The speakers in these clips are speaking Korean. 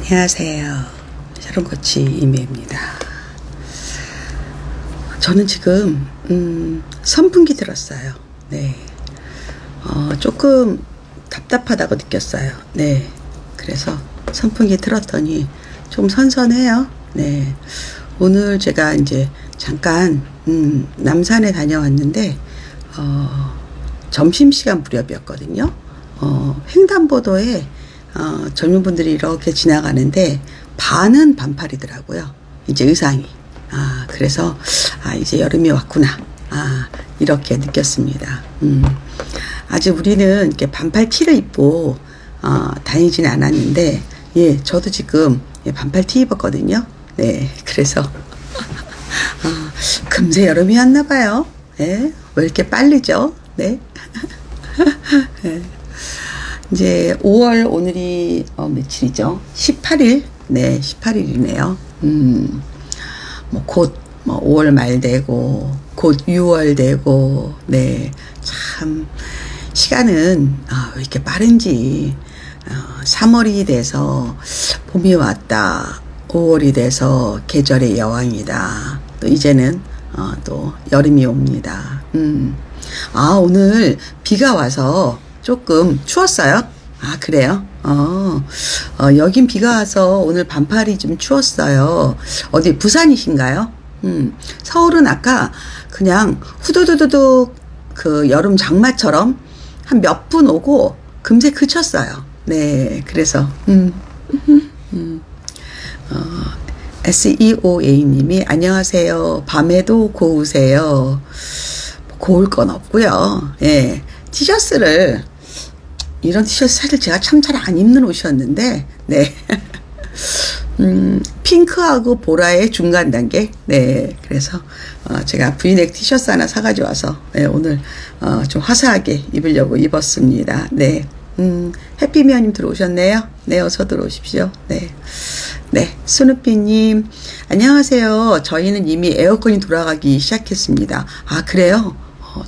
안녕하세요. 샤론코치 이미입니다. 저는 지금 선풍기 들었어요. 네. 조금 답답하다고 느꼈어요. 네. 그래서 선풍기 틀었더니 좀 선선해요. 네. 오늘 제가 이제 잠깐 남산에 다녀왔는데 점심시간 무렵이었거든요. 횡단보도에 젊은 분들이 이렇게 지나가는데 반은 반팔이더라고요. 이제 의상이. 그래서 이제 여름이 왔구나. 이렇게 느꼈습니다. 아직 우리는 이렇게 반팔 티를 입고 다니진 않았는데, 예, 저도 지금 반팔 티 입었거든요. 네, 그래서 금세 여름이 왔나 봐요. 네, 왜 이렇게 빠르죠? 네. 네. 이제 5월 오늘이 며칠이죠? 18일? 네, 18일이네요. 곧 5월 말 되고 곧 6월 되고, 네, 참 시간은 왜 이렇게 빠른지. 3월이 돼서 봄이 왔다. 5월이 돼서 계절의 여왕이다. 또 이제는 또 여름이 옵니다. 오늘 비가 와서 조금 추웠어요. 그래요? 여긴 비가 와서 오늘 반팔이 좀 추웠어요. 어디 부산이신가요? 서울은 아까 그냥 후두두두둑 그 여름 장마처럼 한 몇 분 오고 금세 그쳤어요. 네, 그래서 SEOA님이 안녕하세요. 밤에도 고우세요. 고울 건 없고요. 예, 티셔츠를 이런 티셔츠 사실 제가 참 잘 안 입는 옷이었는데, 네. 핑크하고 보라의 중간 단계. 네. 그래서, 제가 브이넥 티셔츠 하나 사가지고 와서, 네, 오늘, 좀 화사하게 입으려고 입었습니다. 네. 해피미어님 들어오셨네요. 네, 어서 들어오십시오. 네. 네. 스누피님, 안녕하세요. 저희는 이미 에어컨이 돌아가기 시작했습니다. 그래요?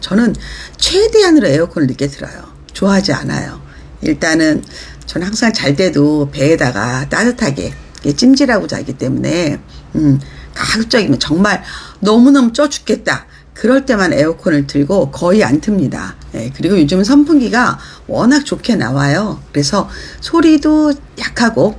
저는 최대한으로 에어컨을 늦게 틀어요. 좋아하지 않아요. 일단은 저는 항상 잘 때도 배에다가 따뜻하게 찜질하고 자기 때문에 가급적이면 정말 너무너무 쪄 죽겠다. 그럴 때만 에어컨을 틀고 거의 안 틉니다. 네, 그리고 요즘은 선풍기가 워낙 좋게 나와요. 그래서 소리도 약하고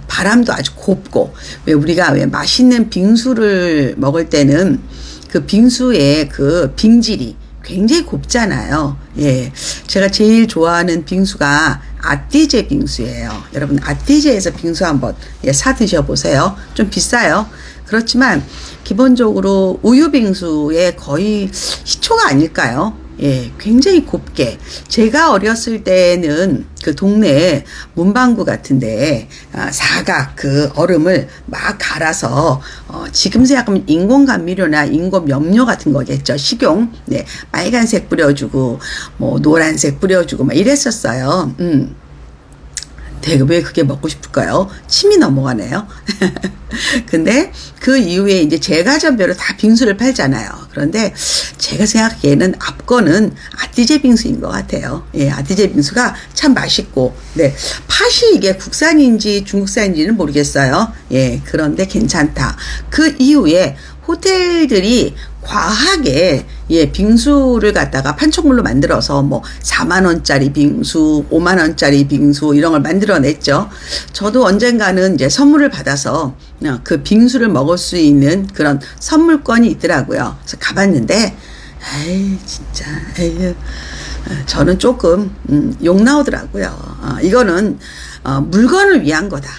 바람도 아주 곱고, 왜 우리가 왜 맛있는 빙수를 먹을 때는 그 빙수의 그 빙질이 굉장히 곱잖아요. 예. 제가 제일 좋아하는 빙수가 아띠제 빙수예요. 여러분, 아띠제에서 빙수 한번 사 드셔보세요. 좀 비싸요. 그렇지만, 기본적으로 우유 빙수의 거의 시초가 아닐까요? 예, 굉장히 곱게. 제가 어렸을 때는 그 동네에 문방구 같은데, 사각 그 얼음을 막 갈아서, 지금 생각하면 인공감미료나 인공염료 같은 거겠죠. 식용. 네. 빨간색 뿌려주고, 노란색 뿌려주고, 막 이랬었어요. 되게 왜 그게 먹고 싶을까요? 침이 넘어가네요. 근데 그 이후에 이제 제과점별로 다 빙수를 팔잖아요. 그런데 제가 생각하기에는 앞거는 아띠제 빙수인 것 같아요. 예, 아띠제 빙수가 참 맛있고, 네. 팥이 이게 국산인지 중국산인지는 모르겠어요. 예, 그런데 괜찮다. 그 이후에 호텔들이 과하게, 예, 빙수를 갖다가 판촉물로 만들어서 4만원짜리 빙수, 5만원짜리 빙수 이런 걸 만들어냈죠. 저도 언젠가는 이제 선물을 받아서 그 빙수를 먹을 수 있는 그런 선물권이 있더라고요. 그래서 가봤는데, 진짜, 저는 조금, 욕 나오더라고요. 이거는, 물건을 위한 거다.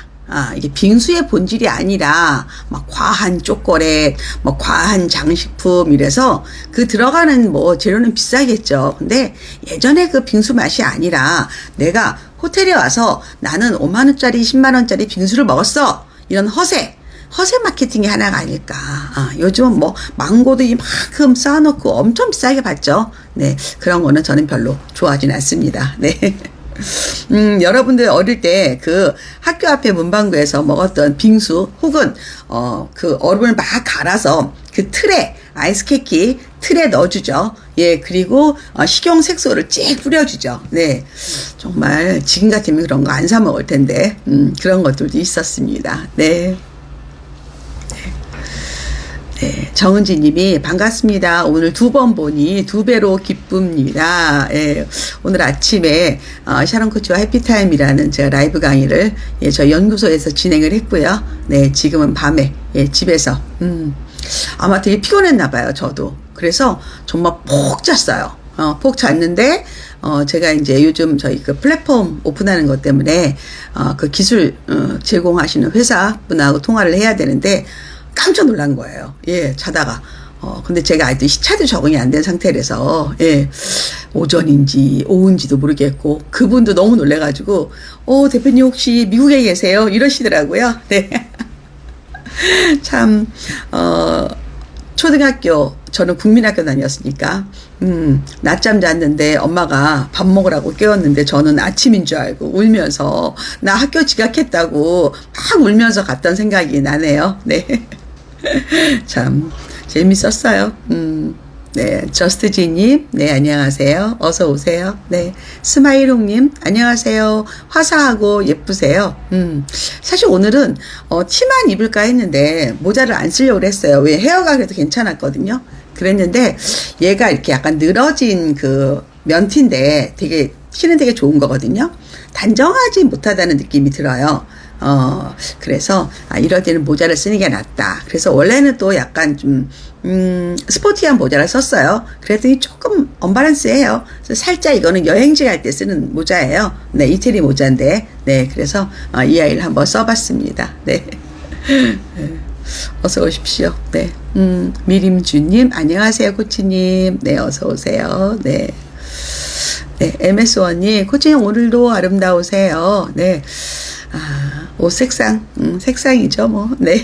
이게 빙수의 본질이 아니라, 과한 초콜릿, 과한 장식품, 이래서, 그 들어가는 재료는 비싸겠죠. 근데 예전에 그 빙수 맛이 아니라, 내가 호텔에 와서 나는 5만원짜리, 10만원짜리 빙수를 먹었어. 이런 허세 마케팅이 하나가 아닐까. 요즘은 망고도 이만큼 쌓아놓고 엄청 비싸게 받죠. 네. 그런 거는 저는 별로 좋아하진 않습니다. 네. 여러분들 어릴 때 그 학교 앞에 문방구에서 먹었던 빙수 혹은 그 얼음을 막 갈아서 그 틀에 아이스 케이크 틀에 넣어주죠. 예, 그리고 식용 색소를 쫙 뿌려주죠. 네, 정말 지금 같으면 그런 거 안 사 먹을 텐데 그런 것들도 있었습니다. 네. 네, 정은지 님이 반갑습니다. 오늘 2번 보니 2배로 기쁩니다. 예, 오늘 아침에 샤론 코치와 해피타임이라는 제가 라이브 강의를 저희 연구소에서 진행을 했고요. 네, 지금은 밤에 집에서 아마 되게 피곤했나 봐요. 저도. 그래서 정말 푹 잤어요. 푹 잤는데 제가 이제 요즘 저희 그 플랫폼 오픈하는 것 때문에 그 기술 제공하시는 회사 분하고 통화를 해야 되는데 깜짝 놀란 거예요. 예, 자다가. 근데 제가 아직도 시차도 적응이 안 된 상태라서, 예, 오전인지 오후인지도 모르겠고, 그분도 너무 놀래가지고, 대표님 혹시 미국에 계세요? 이러시더라고요. 네. 참, 초등학교, 저는 국민학교 다녔으니까, 낮잠 잤는데 엄마가 밥 먹으라고 깨웠는데 저는 아침인 줄 알고 울면서, 나 학교 지각했다고 막 울면서 갔던 생각이 나네요. 네. 참 재밌었어요. 네, 저스트지님, 네, 안녕하세요. 어서 오세요. 네, 스마일홍님, 안녕하세요. 화사하고 예쁘세요. 사실 오늘은 티만 입을까 했는데 모자를 안 쓰려고 했어요. 왜 헤어가 그래도 괜찮았거든요. 그랬는데 얘가 이렇게 약간 늘어진 그 면티인데 되게 티는 되게 좋은 거거든요. 단정하지 못하다는 느낌이 들어요. 그래서, 이럴 때는 모자를 쓰는 게 낫다. 그래서 원래는 또 약간 좀, 스포티한 모자를 썼어요. 그랬더니 조금 언밸런스해요. 그래서 살짝 이거는 여행지 갈 때 쓰는 모자예요. 네, 이태리 모자인데. 네, 그래서, 이 아이를 한번 써봤습니다. 네. 어서 오십시오. 네. 미림주님, 안녕하세요, 코치님. 네, 어서 오세요. 네. 네, MS원님, 코치님 오늘도 아름다우세요. 네. 옷 색상, 색상이죠, 뭐. 네.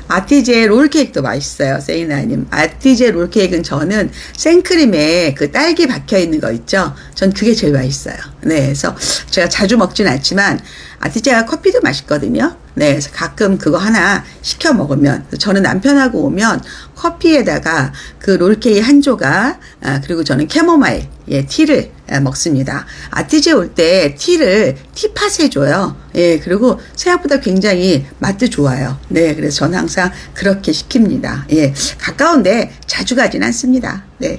아티제 롤케이크도 맛있어요, 세이나님. 아티제 롤케이크는 저는 생크림에 그 딸기 박혀있는 거 있죠? 전 그게 제일 맛있어요. 네, 그래서 제가 자주 먹진 않지만, 아티제가 커피도 맛있거든요. 네, 그래서 가끔 그거 하나 시켜 먹으면, 저는 남편하고 오면 커피에다가 그 롤케이크 한 조각, 그리고 저는 캐모마일, 티를 먹습니다. 아티제 올 때 티를 티팟에 줘요. 예, 그리고 생각보다 굉장히 맛도 좋아요. 네, 그래서 저는 항상 그렇게 시킵니다. 예, 가까운데 자주 가진 않습니다. 네,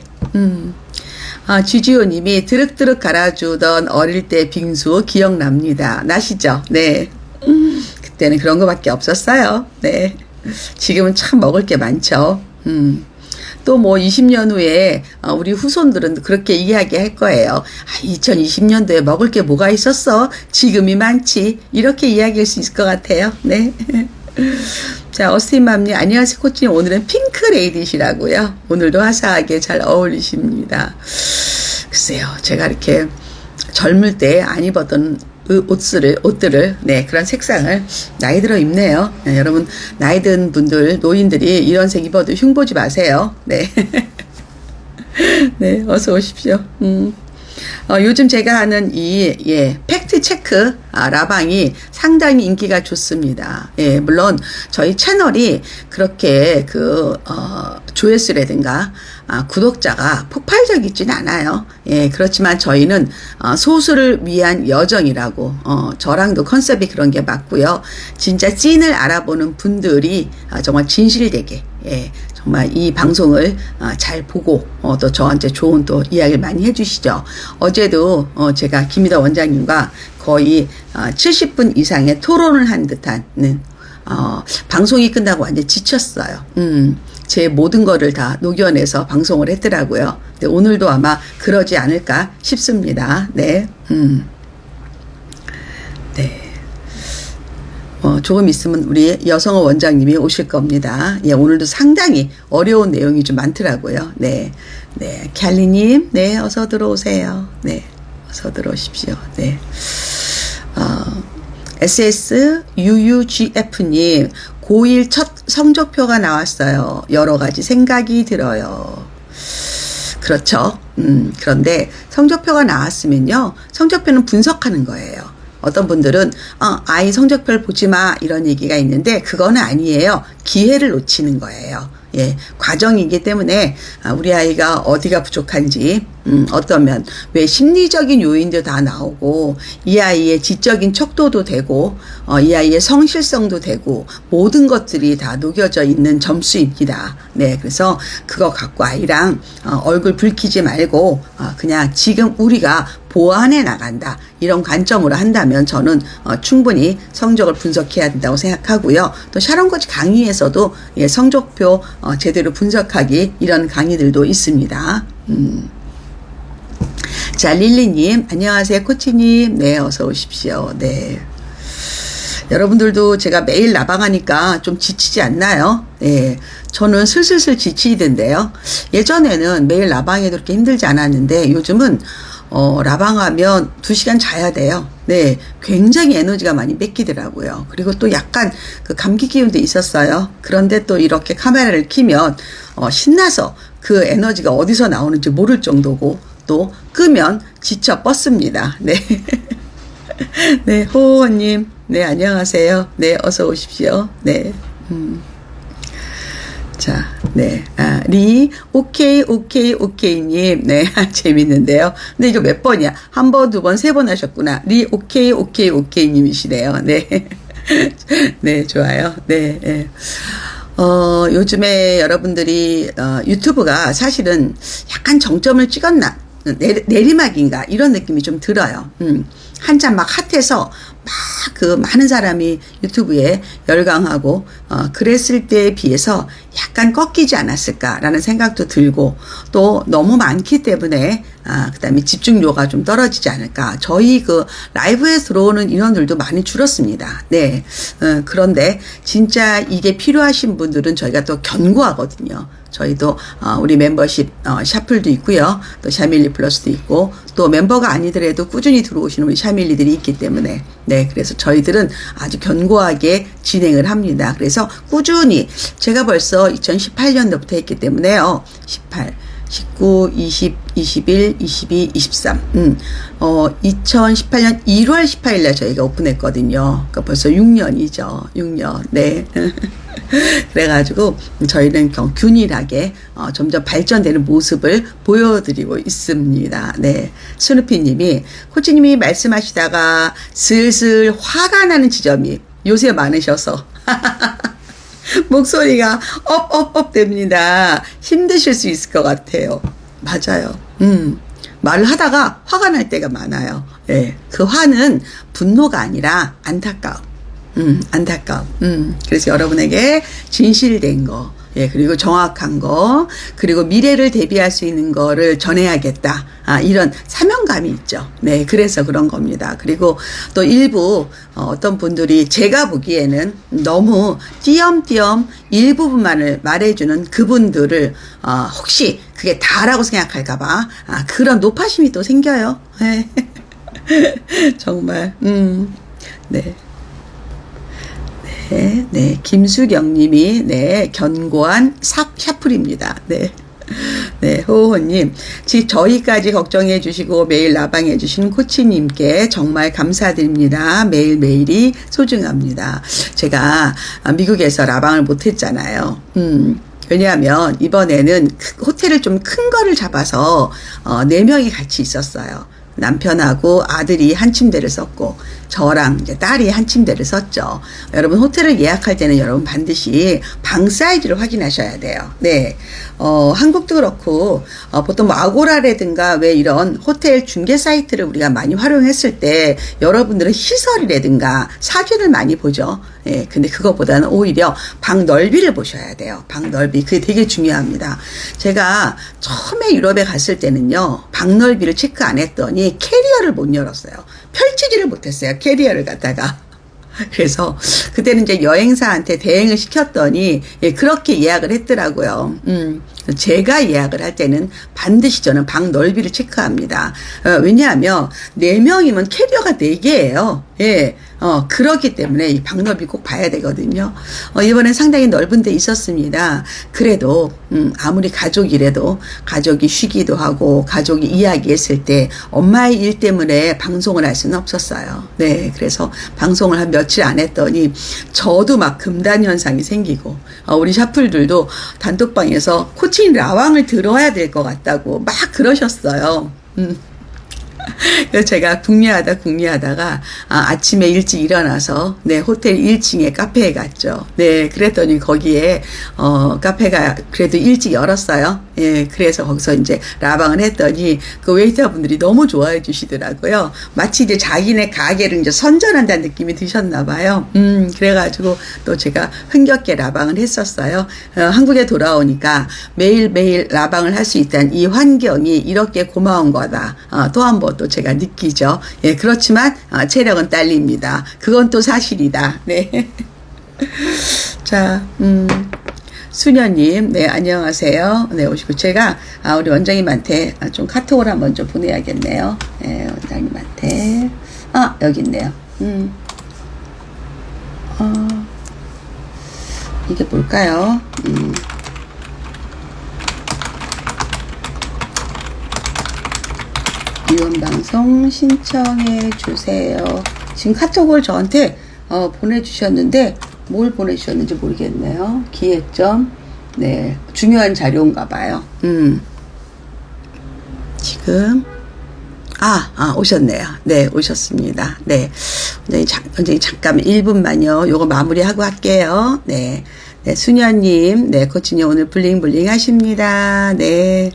지지호님이 드륵드륵 갈아주던 어릴 때 빙수 기억납니다. 나시죠? 네. 그때는 그런 거밖에 없었어요. 네. 지금은 참 먹을 게 많죠. 또 뭐 20년 후에 우리 후손들은 그렇게 이야기할 거예요. 2020년도에 먹을 게 뭐가 있었어? 지금이 많지. 이렇게 이야기할 수 있을 것 같아요. 네. 자, 어스틴맘님, 안녕하세요, 코치님. 오늘은 핑크레이디시라고요. 오늘도 화사하게 잘 어울리십니다. 글쎄요, 제가 이렇게 젊을 때 안 입었던 옷들을, 네, 그런 색상을 나이 들어 입네요. 네, 여러분, 나이 든 분들, 노인들이 이런 색 입어도 흉보지 마세요. 네. 네, 어서 오십시오. 요즘 제가 하는 팩트 체크, 라방이 상당히 인기가 좋습니다. 예, 물론 저희 채널이 그렇게 조회수라든가, 구독자가 폭발적이진 않아요. 예, 그렇지만 저희는, 소수를 위한 여정이라고, 저랑도 컨셉이 그런 게 맞고요. 진짜 찐을 알아보는 분들이, 정말 진실되게, 예, 정말 이 방송을 잘 보고 또 저한테 좋은 또 이야기를 많이 해주시죠. 어제도 제가 김희덕 원장님과 거의 70분 이상의 토론을 한 듯한 방송이 끝나고 완전 지쳤어요. 제 모든 거를 다 녹여내서 방송을 했더라고요. 근데 오늘도 아마 그러지 않을까 싶습니다. 네. 네. 조금 있으면 우리 여성어 원장님이 오실 겁니다. 예, 오늘도 상당히 어려운 내용이 좀 많더라고요. 네. 네. 캘리님, 네, 어서 들어오세요. 네. 어서 들어오십시오. 네. SSUUGF님, 고1 첫 성적표가 나왔어요. 여러 가지 생각이 들어요. 그렇죠. 그런데 성적표가 나왔으면요, 성적표는 분석하는 거예요. 어떤 분들은 아이 성적표를 보지 마 이런 얘기가 있는데 그거는 아니에요. 기회를 놓치는 거예요. 과정이기 때문에 우리 아이가 어디가 부족한지 어떤 면, 왜 심리적인 요인도 다 나오고 이 아이의 지적인 척도도 되고 이 아이의 성실성도 되고 모든 것들이 다 녹여져 있는 점수입니다. 네, 그래서 그거 갖고 아이랑 얼굴 붉히지 말고 그냥 지금 우리가 보완해 나간다 이런 관점으로 한다면 저는 충분히 성적을 분석해야 된다고 생각하고요. 또 샤론 코치 강의에서도 성적표 제대로 분석하기 이런 강의들도 있습니다. 자, 릴리님, 안녕하세요, 코치님. 네, 어서 오십시오. 네. 여러분들도 제가 매일 라방하니까 좀 지치지 않나요? 네. 저는 슬슬 지치던데요. 예전에는 매일 라방해도 그렇게 힘들지 않았는데 요즘은 라방하면 2시간 자야 돼요. 네. 굉장히 에너지가 많이 뺏기더라고요. 그리고 또 약간 그 감기 기운도 있었어요. 그런데 또 이렇게 카메라를 켜면, 신나서 그 에너지가 어디서 나오는지 모를 정도고, 또 끄면 지쳐 뻗습니다. 네. 네, 호호님. 네, 안녕하세요. 네, 어서 오십시오. 네. 자, 네. 오케이님. 네, 재밌는데요. 근데 이거 몇 번이야? 한 번, 두 번, 세 번 하셨구나. 오케이님이시네요. 네. 네, 좋아요. 네, 네. 요즘에 여러분들이, 유튜브가 사실은 약간 정점을 찍었나? 내리막인가? 이런 느낌이 좀 들어요. 한참 막 핫해서 막 그 많은 사람이 유튜브에 열광하고 그랬을 때에 비해서 약간 꺾이지 않았을까라는 생각도 들고 또 너무 많기 때문에 그다음에 집중도가 좀 떨어지지 않을까. 저희 그 라이브에 들어오는 인원들도 많이 줄었습니다. 네. 그런데 진짜 이게 필요하신 분들은 저희가 또 견고하거든요. 저희도 우리 멤버십 샤플도 있고요. 또 샤밀리 플러스도 있고 또 멤버가 아니더라도 꾸준히 들어오시는 우리 샤밀리들이 있기 때문에 네, 그래서 저희들은 아주 견고하게 진행을 합니다. 그래서 꾸준히 제가 벌써 2018년도부터 했기 때문에요. 18, 19, 20, 21, 22, 23. 2018년 1월 18일 날 저희가 오픈했거든요. 그러니까 벌써 6년이죠. 6년. 네. 그래가지고 저희는 균일하게 점점 발전되는 모습을 보여드리고 있습니다. 네. 스누피님이 코치님이 말씀하시다가 슬슬 화가 나는 지점이 요새 많으셔서 목소리가 업 됩니다. 힘드실 수 있을 것 같아요. 맞아요. 말을 하다가 화가 날 때가 많아요. 예. 그 화는 분노가 아니라 안타까움. 안타까움. 그래서 여러분에게 진실된 거, 예, 그리고 정확한 거, 그리고 미래를 대비할 수 있는 거를 전해야겠다. 이런 사명감이 있죠. 네, 그래서 그런 겁니다. 그리고 또 일부, 어떤 분들이 제가 보기에는 너무 띄엄띄엄 일부분만을 말해주는 그분들을, 혹시 그게 다라고 생각할까봐, 그런 노파심이 또 생겨요. 네. 정말, 네. 네, 김수경 님이, 네, 견고한 샤플입니다. 네. 네, 호호님. 저희까지 걱정해 주시고 매일 라방해 주시는 코치님께 정말 감사드립니다. 매일매일이 소중합니다. 제가 미국에서 라방을 못 했잖아요. 왜냐하면 이번에는 호텔을 좀 큰 거를 잡아서 4명이 같이 있었어요. 남편하고 아들이 한 침대를 썼고 저랑 이제 딸이 한 침대를 썼죠. 여러분 호텔을 예약할 때는 여러분 반드시 방 사이즈를 확인하셔야 돼요. 네. 한국도 그렇고 보통 뭐 아고라라든가 왜 이런 호텔 중개 사이트를 우리가 많이 활용했을 때 여러분들은 시설이라든가 사진을 많이 보죠. 예, 근데 그거보다는 오히려 방 넓이를 보셔야 돼요. 방 넓이. 그게 되게 중요합니다. 제가 처음에 유럽에 갔을 때는요, 방 넓이를 체크 안 했더니 캐리어를 못 열었어요. 펼치지를 못했어요. 캐리어를 갖다가. 그래서 그때는 이제 여행사한테 대행을 시켰더니 예, 그렇게 예약을 했더라고요. 제가 예약을 할 때는 반드시 저는 방 넓이를 체크합니다. 왜냐하면 4명이면 캐리어가 4개예요. 예. 그렇기 때문에 이 방 넓이 꼭 봐야 되거든요. 이번엔 상당히 넓은 데 있었습니다. 그래도, 아무리 가족이라도 가족이 쉬기도 하고 가족이 이야기했을 때 엄마의 일 때문에 방송을 할 수는 없었어요. 네. 그래서 방송을 한 며칠 안 했더니 저도 막 금단 현상이 생기고, 우리 샤플들도 단톡방에서 코칭 라왕을 들어야 될 것 같다고 막 그러셨어요. 그래서 제가 궁리하다가 아침에 일찍 일어나서 네 호텔 1층에 카페에 갔죠. 네 그랬더니 거기에 카페가 그래도 일찍 열었어요. 예 그래서 거기서 이제 라방을 했더니 그 웨이터분들이 너무 좋아해 주시더라고요. 마치 이제 자기네 가게를 이제 선전한다는 느낌이 드셨나 봐요. 그래가지고 또 제가 흥겹게 라방을 했었어요. 한국에 돌아오니까 매일매일 라방을 할 수 있다는 이 환경이 이렇게 고마운 거다. 또 한 번 또 제가 느끼죠. 예, 그렇지만 체력은 딸립니다. 그건 또 사실이다. 네. 자, 수녀님, 네, 안녕하세요. 네, 오시고 제가 우리 원장님한테 좀 카톡을 한번 좀 보내야겠네요. 네, 원장님한테 여기 있네요. 이게 뭘까요? 이원방송 신청해 주세요. 지금 카톡을 저한테 보내주셨는데 뭘 보내주셨는지 모르겠네요. 기획점. 네, 중요한 자료인가 봐요. 지금 오셨네요. 네, 오셨습니다. 네, 원장님 잠깐만 1분만요. 요거 마무리하고 할게요. 네, 네, 수녀님, 네, 코치님 오늘 블링블링 하십니다. 네.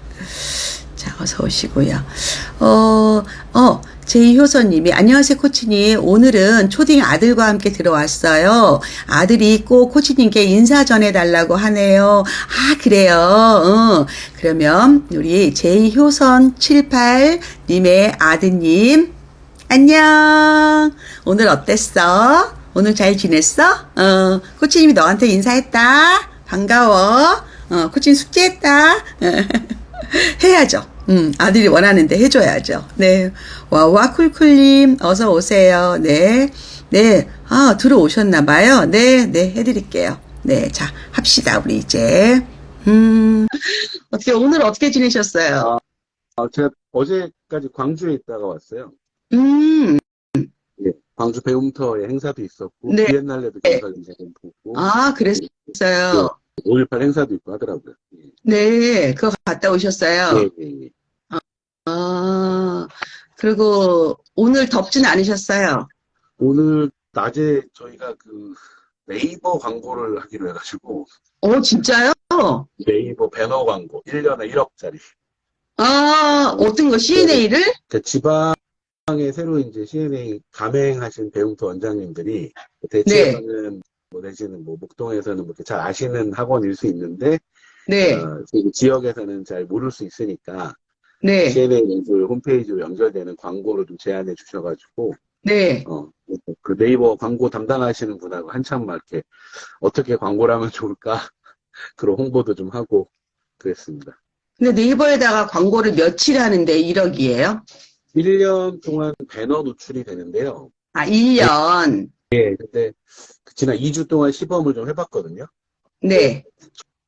자, 어서 오시고요. 제이효선님이 안녕하세요 코치님. 오늘은 초딩 아들과 함께 들어왔어요. 아들이 꼭 코치님께 인사 전해달라고 하네요. 그래요. 그러면 우리 제이효선 78님의 아드님 안녕. 오늘 어땠어? 오늘 잘 지냈어? 코치님이 너한테 인사했다. 반가워. 코치님 숙제했다. 해야죠. 아들이 원하는데 해줘야죠. 네. 와와쿨쿨님, 어서 오세요. 네. 네. 들어오셨나봐요. 네. 네. 해드릴게요. 네. 자, 합시다. 우리 이제. 오늘 어떻게 지내셨어요? 제가 어제까지 광주에 있다가 왔어요. 음. 예. 광주 배움터에 행사도 있었고, 네. 비엔날레도 경찰 인사도 보고. 그랬어요. 5.18 행사도 있고 하더라고요. 예. 네. 그거 갔다 오셨어요? 예. 그리고 오늘 덥진 않으셨어요? 오늘 낮에 저희가 네이버 광고를 하기로 해가지고. 진짜요? 네이버 배너 광고. 1년에 1억짜리. 어떤 거, CNA를? 지방에 새로 이제 CNA 감행하신 배움터 원장님들이 대체로는 내지는 목동에서는 이렇게 잘 아시는 학원일 수 있는데, 네. 지역에서는 잘 모를 수 있으니까, 네. CNA 연구소 홈페이지로 연결되는 광고를 좀 제안해 주셔가지고, 네. 그 네이버 광고 담당하시는 분하고 한참 막 이렇게 어떻게 광고를 하면 좋을까, 그런 홍보도 좀 하고 그랬습니다. 근데 네이버에다가 광고를 며칠 하는데 1억이에요? 1년 동안 배너 노출이 되는데요. 1년. 네, 근데 지난 2주 동안 시범을 좀 해봤거든요. 네.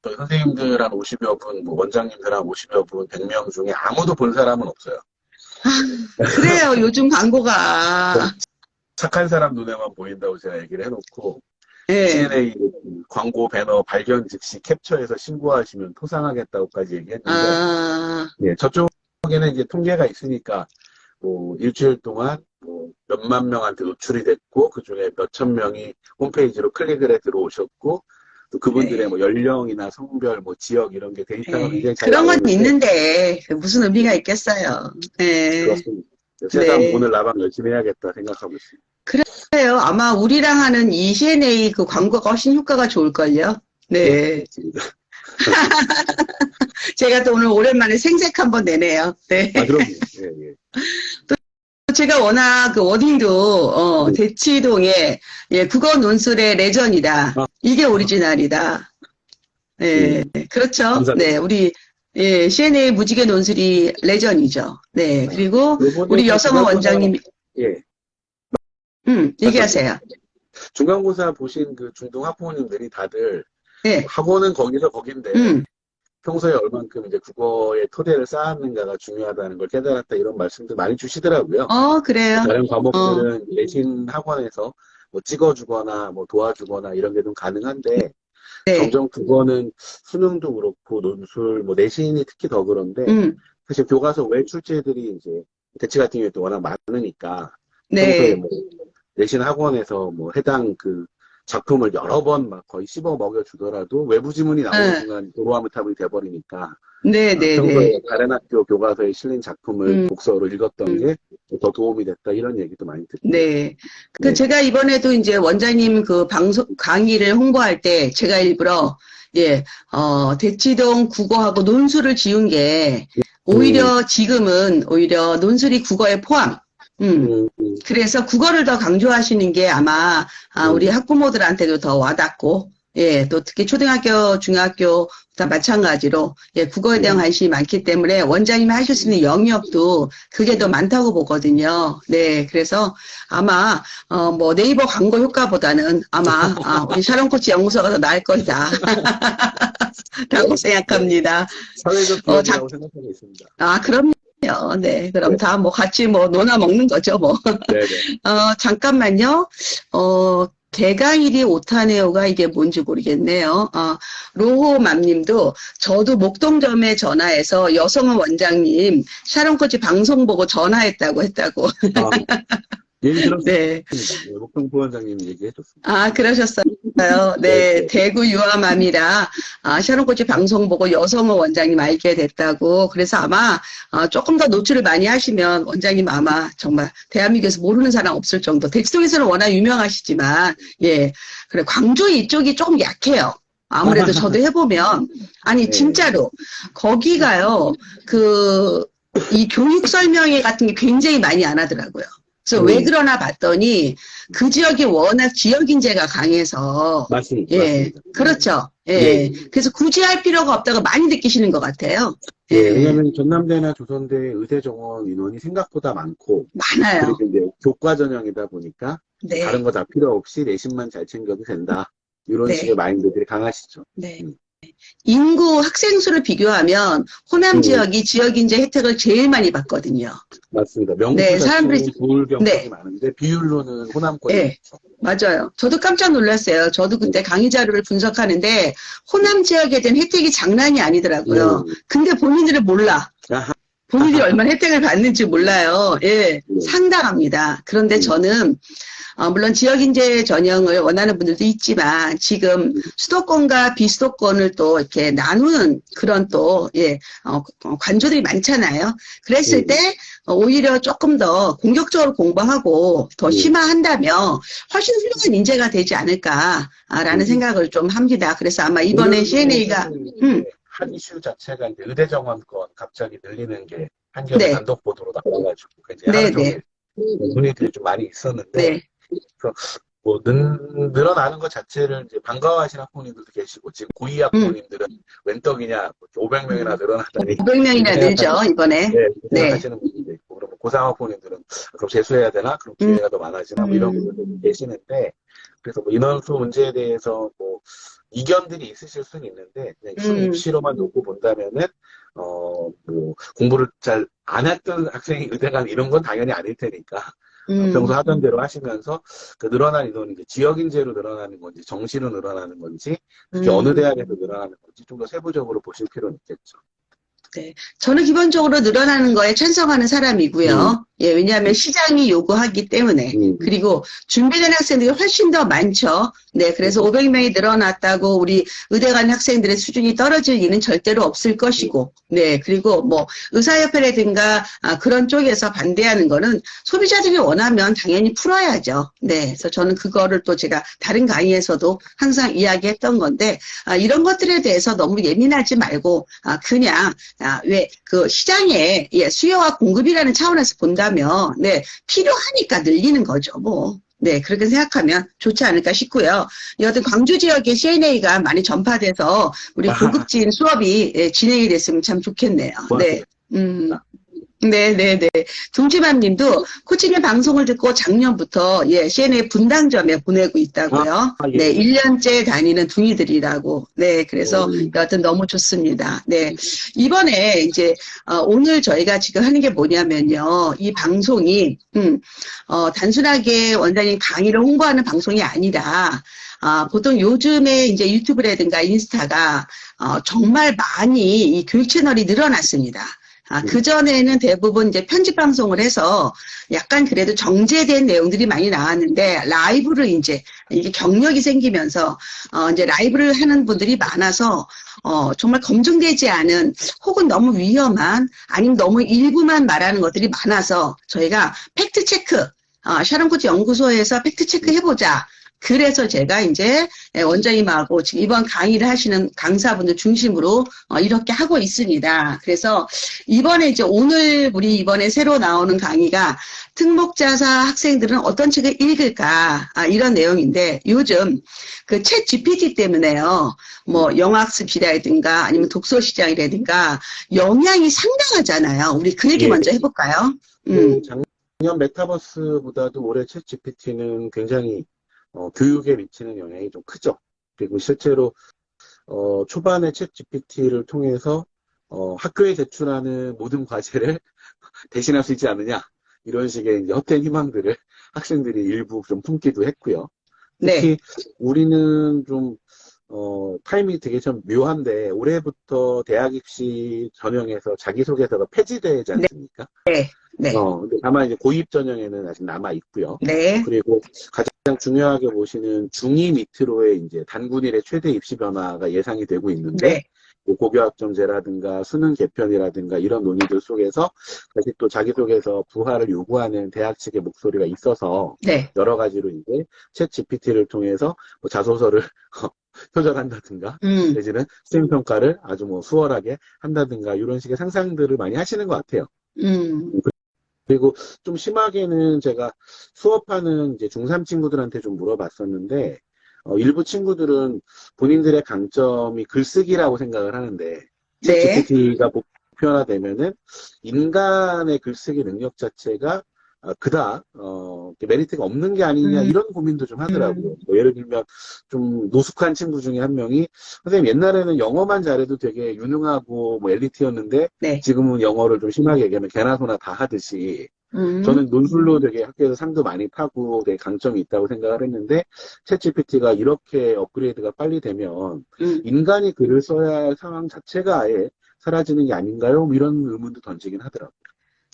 저희 선생님들 한 50여 분, 원장님들 한 50여 분, 100명 중에 아무도 본 사람은 없어요. 그래요, 요즘 광고가. 착한 사람 눈에만 보인다고 제가 얘기를 해놓고, 네. CNA 광고 배너 발견 즉시 캡처해서 신고하시면 포상하겠다고까지 얘기했는데, 예, 저쪽에는 이제 통계가 있으니까, 일주일 동안 몇만 명한테 노출이 됐고, 그 중에 몇천 명이 홈페이지로 클릭을 해 들어오셨고, 또 그분들의 연령이나 성별, 지역 이런 게 데이터가 굉장히 잘 그런 건 나오는데, 있는데 무슨 의미가 있겠어요. 네. 그렇습니다. 그래서 오늘 라방 열심히 해야겠다 생각하고 있습니다. 그래요. 아마 우리랑 하는 이 CNA 그 광고가 훨씬 효과가 좋을걸요. 네. 제가 또 오늘 오랜만에 생색 한번 내네요. 네. 그럼요. 예. 제가 워낙 그 워딩도 대치동에 국어 논술의 레전이다. 이게 오리지널이다. 네, 그렇죠. 감사합니다. 네, 우리, 예, CNA 무지개 논술이 레전이죠. 네, 그리고 요번에 우리 여성은 중간고사, 원장님, 예, 말씀하세요. 얘기하세요. 중간고사 보신 그 중등 학부모님들이 다들 네, 학원은 거기서 거긴데 음, 평소에 얼만큼 이제 국어의 토대를 쌓았는가가 중요하다는 걸 깨달았다 이런 말씀들 많이 주시더라고요. 그래요. 다른 어, 과목들은 내신 학원에서 뭐 찍어주거나 뭐 도와주거나 이런 게 좀 가능한데 네, 점점 국어는 수능도 그렇고 논술, 뭐 내신이 특히 더 그런데 음, 사실 교과서 외 출제들이 이제 대치 같은 경우에 또 워낙 많으니까 평소에 네, 뭐 내신 학원에서 뭐 해당 그 작품을 여러 번 막 거의 씹어 먹여주더라도 외부 지문이 나오는 어, 순간 도로아미타불이 돼버리니까 네, 네, 네. 평소에 다른 학교 교과서에 실린 작품을 음, 독서로 읽었던 음. 게 더 도움이 됐다 이런 얘기도 많이 듣고요. 네. 네. 제가 이번에도 이제 원장님 그 방송, 강의를 홍보할 때 제가 일부러, 예, 대치동 국어하고 논술을 지운 게 음, 오히려 지금은 오히려 논술이 국어에 포함. 음, 음, 그래서 국어를 더 강조하시는 게 아마 우리 음, 학부모들한테도 더 와닿고, 예, 또 특히 초등학교, 중학교 다 마찬가지로 예, 국어에 대한 관심이 많기 때문에 원장님이 하실 수 있는 영역도 그게 더 많다고 보거든요. 네, 그래서 아마 뭐 네이버 광고 효과보다는 아마 우리 샤론 코치 연구소가 더 나을 거다. 라고 생각합니다. 사회적 어, 자, 기업이라고 생각하고 있습니다. 그럼요. 네, 그럼 네, 다 뭐 같이 뭐 논아 먹는 거죠, 뭐. 네, 네. 잠깐만요. 개가일이 오타네오가 이게 뭔지 모르겠네요. 로호맘님도 저도 목동점에 전화해서 여성은 원장님 샤론 코치 방송 보고 전화했다고 했다고. 아, 얘기 들었습니다. 네. 네, 목동 부원장님이 얘기해줬습니다. 그러셨어요. 네, 네, 네. 대구 유아맘이라 샤론 코치 방송 보고 여성은 원장님 알게 됐다고. 그래서 아마 조금 더 노출을 많이 하시면 원장님 아마 정말 대한민국에서 모르는 사람 없을 정도. 대치동에서는 워낙 유명하시지만 예, 그래 광주 이쪽이 조금 약해요. 아무래도 저도 해보면 아니 네. 진짜로 거기가요 이 교육 설명회 같은 게 굉장히 많이 안 하더라고요. 그래서 왜 그러나 봤더니 그 지역이 워낙 지역 인재가 강해서 맞습니다. 예, 맞습니다. 그렇죠. 예, 예. 예. 그래서 굳이 할 필요가 없다고 많이 느끼시는 것 같아요. 예, 예. 왜냐하면 전남대나 조선대 의대 정원 인원이 생각보다 많고, 많아요. 그리고 이제 교과 전형이다 보니까 다른 네. 거 다 필요 없이 내신만 잘 챙겨도 된다. 이런 식의 네. 마인드들이 강하시죠. 네. 음, 인구 학생 수를 비교하면 호남 음, 지역이 지역 인재 혜택을 제일 많이 받거든요. 맞습니다. 명수 네, 자체는 사람들이 부울 병력이 네. 많은데 비율로는 호남권이 예. 많죠. 맞아요. 저도 깜짝 놀랐어요. 저도 그때 강의 자료를 분석하는데 호남 지역에 대한 혜택이 장난이 아니더라고요. 음, 근데 본인들은 몰라. 아하, 본인들이 얼마나 혜택을 받는지 몰라요. 예, 음, 상당합니다. 그런데 음, 저는 물론 지역인재 전형을 원하는 분들도 있지만 지금 음, 수도권과 비수도권을 또 이렇게 나누는 그런 또 예, 관조들이 많잖아요. 그랬을 때 음, 오히려 조금 더 공격적으로 공부하고 더 음, 심화한다면 훨씬 훌륭한 인재가 되지 않을까라는 음. 생각을 좀 합니다. 그래서 아마 이번에 오늘도 CNA가 사실 이제 한 이슈 자체가 이제 의대 정원권 갑자기 늘리는 게 한겨레 네, 단독 보도로 나와가지고 이제 하루 네, 네, 종일 논의들이 좀 많이 있었는데 네, 그 뭐 늘어나는 것 자체를 이제 반가워하시는 학부모님들도 계시고 지금 고2 음, 학부모님들은 웬 떡이냐 500명이나 늘어나다니 이렇게 500명이나 늘죠 생각하시는 이번에. 네, 이렇게 네, 생각하시는 분들도 있고 그러면 고3 학부모님들은 그럼 재수해야 되나 그럼 음, 기회가 더 많아지나 뭐 이런 음, 분들도 계시는데 그래서 뭐 인원수 문제에 대해서 뭐 이견들이 있으실 수는 있는데 그냥 순 음, 입시로만 놓고 본다면은 뭐 공부를 잘 안 했던 학생이 의대 간 이런 건 당연히 아닐 테니까 평소 음, 하던 대로 하시면서 그 늘어난 인원이 이제 지역 인재로 늘어나는 건지 정시로 늘어나는 건지 특히 어느 음. 대학에서 늘어나는 건지 좀 더 세부적으로 보실 필요는 있겠죠. 네. 저는 기본적으로 늘어나는 거에 찬성하는 음, 사람이고요. 예, 왜냐하면 시장이 요구하기 때문에. 음, 그리고 준비된 학생들이 훨씬 더 많죠. 네, 그래서 음, 500명이 늘어났다고 우리 의대 간 학생들의 수준이 떨어질 일은 절대로 없을 것이고, 네, 그리고 뭐 의사협회라든가 그런 쪽에서 반대하는 거는 소비자들이 원하면 당연히 풀어야죠. 네, 그래서 저는 그거를 또 제가 다른 강의에서도 항상 이야기했던 건데, 이런 것들에 대해서 너무 예민하지 말고, 그냥 왜, 시장에, 예, 수요와 공급이라는 차원에서 본다면, 네, 필요하니까 늘리는 거죠, 뭐. 네, 그렇게 생각하면 좋지 않을까 싶고요. 여하튼 광주 지역에 CNA가 많이 전파돼서 우리 고급진 수업이 예, 진행이 됐으면 참 좋겠네요. 네. 네네네. 동지맘 님도 코치님 방송을 듣고 작년부터 예, CNA 분당점에 보내고 있다고요. 예. 네, 1년째 다니는 둥이들이라고. 네, 그래서 여하튼 너무 좋습니다. 네. 이번에 이제, 오늘 저희가 지금 하는 게 뭐냐면요. 이 방송이, 단순하게 원장님 강의를 홍보하는 방송이 아니라, 보통 요즘에 이제 유튜브라든가 인스타가, 정말 많이 이 교육 채널이 늘어났습니다. 그전에는 대부분 이제 편집 방송을 해서 약간 그래도 정제된 내용들이 많이 나왔는데 라이브를 이제 이게 경력이 생기면서 이제 라이브를 하는 분들이 많아서 정말 검증되지 않은 혹은 너무 위험한 아니면 너무 일부만 말하는 것들이 많아서 저희가 팩트 체크 샤론 코치 연구소에서 팩트 체크 해보자. 그래서 제가 이제 원장님하고 지금 이번 강의를 하시는 강사분들 중심으로 이렇게 하고 있습니다. 그래서 이번에 이제 오늘 우리 이번에 새로 나오는 강의가 특목자사 학생들은 어떤 책을 읽을까 이런 내용인데 요즘 그 챗 GPT 때문에요. 뭐 영학습이라든가 아니면 독서 시장이라든가 영향이 상당하잖아요. 우리 그 얘기 먼저 해볼까요? 작년 메타버스보다도 올해 챗 GPT는 굉장히 교육에 미치는 영향이 좀 크죠. 그리고 실제로 초반에 챗 GPT를 통해서 학교에 제출하는 모든 과제를 대신할 수 있지 않느냐 이런 식의 이제 헛된 희망들을 학생들이 일부 좀 품기도 했고요. 특히 네. 우리는 좀 타이밍이 되게 좀 묘한데 올해부터 대학 입시 전형에서 자기소개서가 폐지되지 않습니까? 네. 네. 근데 다만 이제 고입 전형에는 아직 남아 있고요. 네. 그리고 가장 중요하게 보시는 중2 밑으로의 이제 단군일의 최대 입시 변화가 예상이 되고 있는데, 네. 뭐 고교학점제라든가 수능 개편이라든가 이런 논의들 속에서 다시 또 자기소개서 부활을 요구하는 대학 측의 목소리가 있어서 네. 여러 가지로 이제 챗 GPT를 통해서 뭐 자소서를 표절한다든가, 내지는 수행평가를 아주 뭐 수월하게 한다든가 이런 식의 상상들을 많이 하시는 것 같아요. 그리고 좀 심하게는 제가 수업하는 이제 중3 친구들한테 좀 물어봤었는데, 일부 친구들은 본인들의 강점이 글쓰기라고 생각을 하는데, 챗 GPT가 보편화되면은 인간의 글쓰기 능력 자체가 그닥 메리트가 없는 게 아니냐 이런 고민도 좀 하더라고요. 뭐 예를 들면 좀 노숙한 친구 중에 한 명이 선생님 옛날에는 영어만 잘해도 되게 유능하고 뭐 엘리트였는데 네. 지금은 영어를 좀 심하게 얘기하면 개나 소나 다 하듯이 저는 논술로 되게 학교에서 상도 많이 타고 되게 강점이 있다고 생각을 했는데 챗 GPT가 이렇게 업그레이드가 빨리 되면 인간이 글을 써야 할 상황 자체가 아예 사라지는 게 아닌가요? 뭐 이런 의문도 던지긴 하더라고요.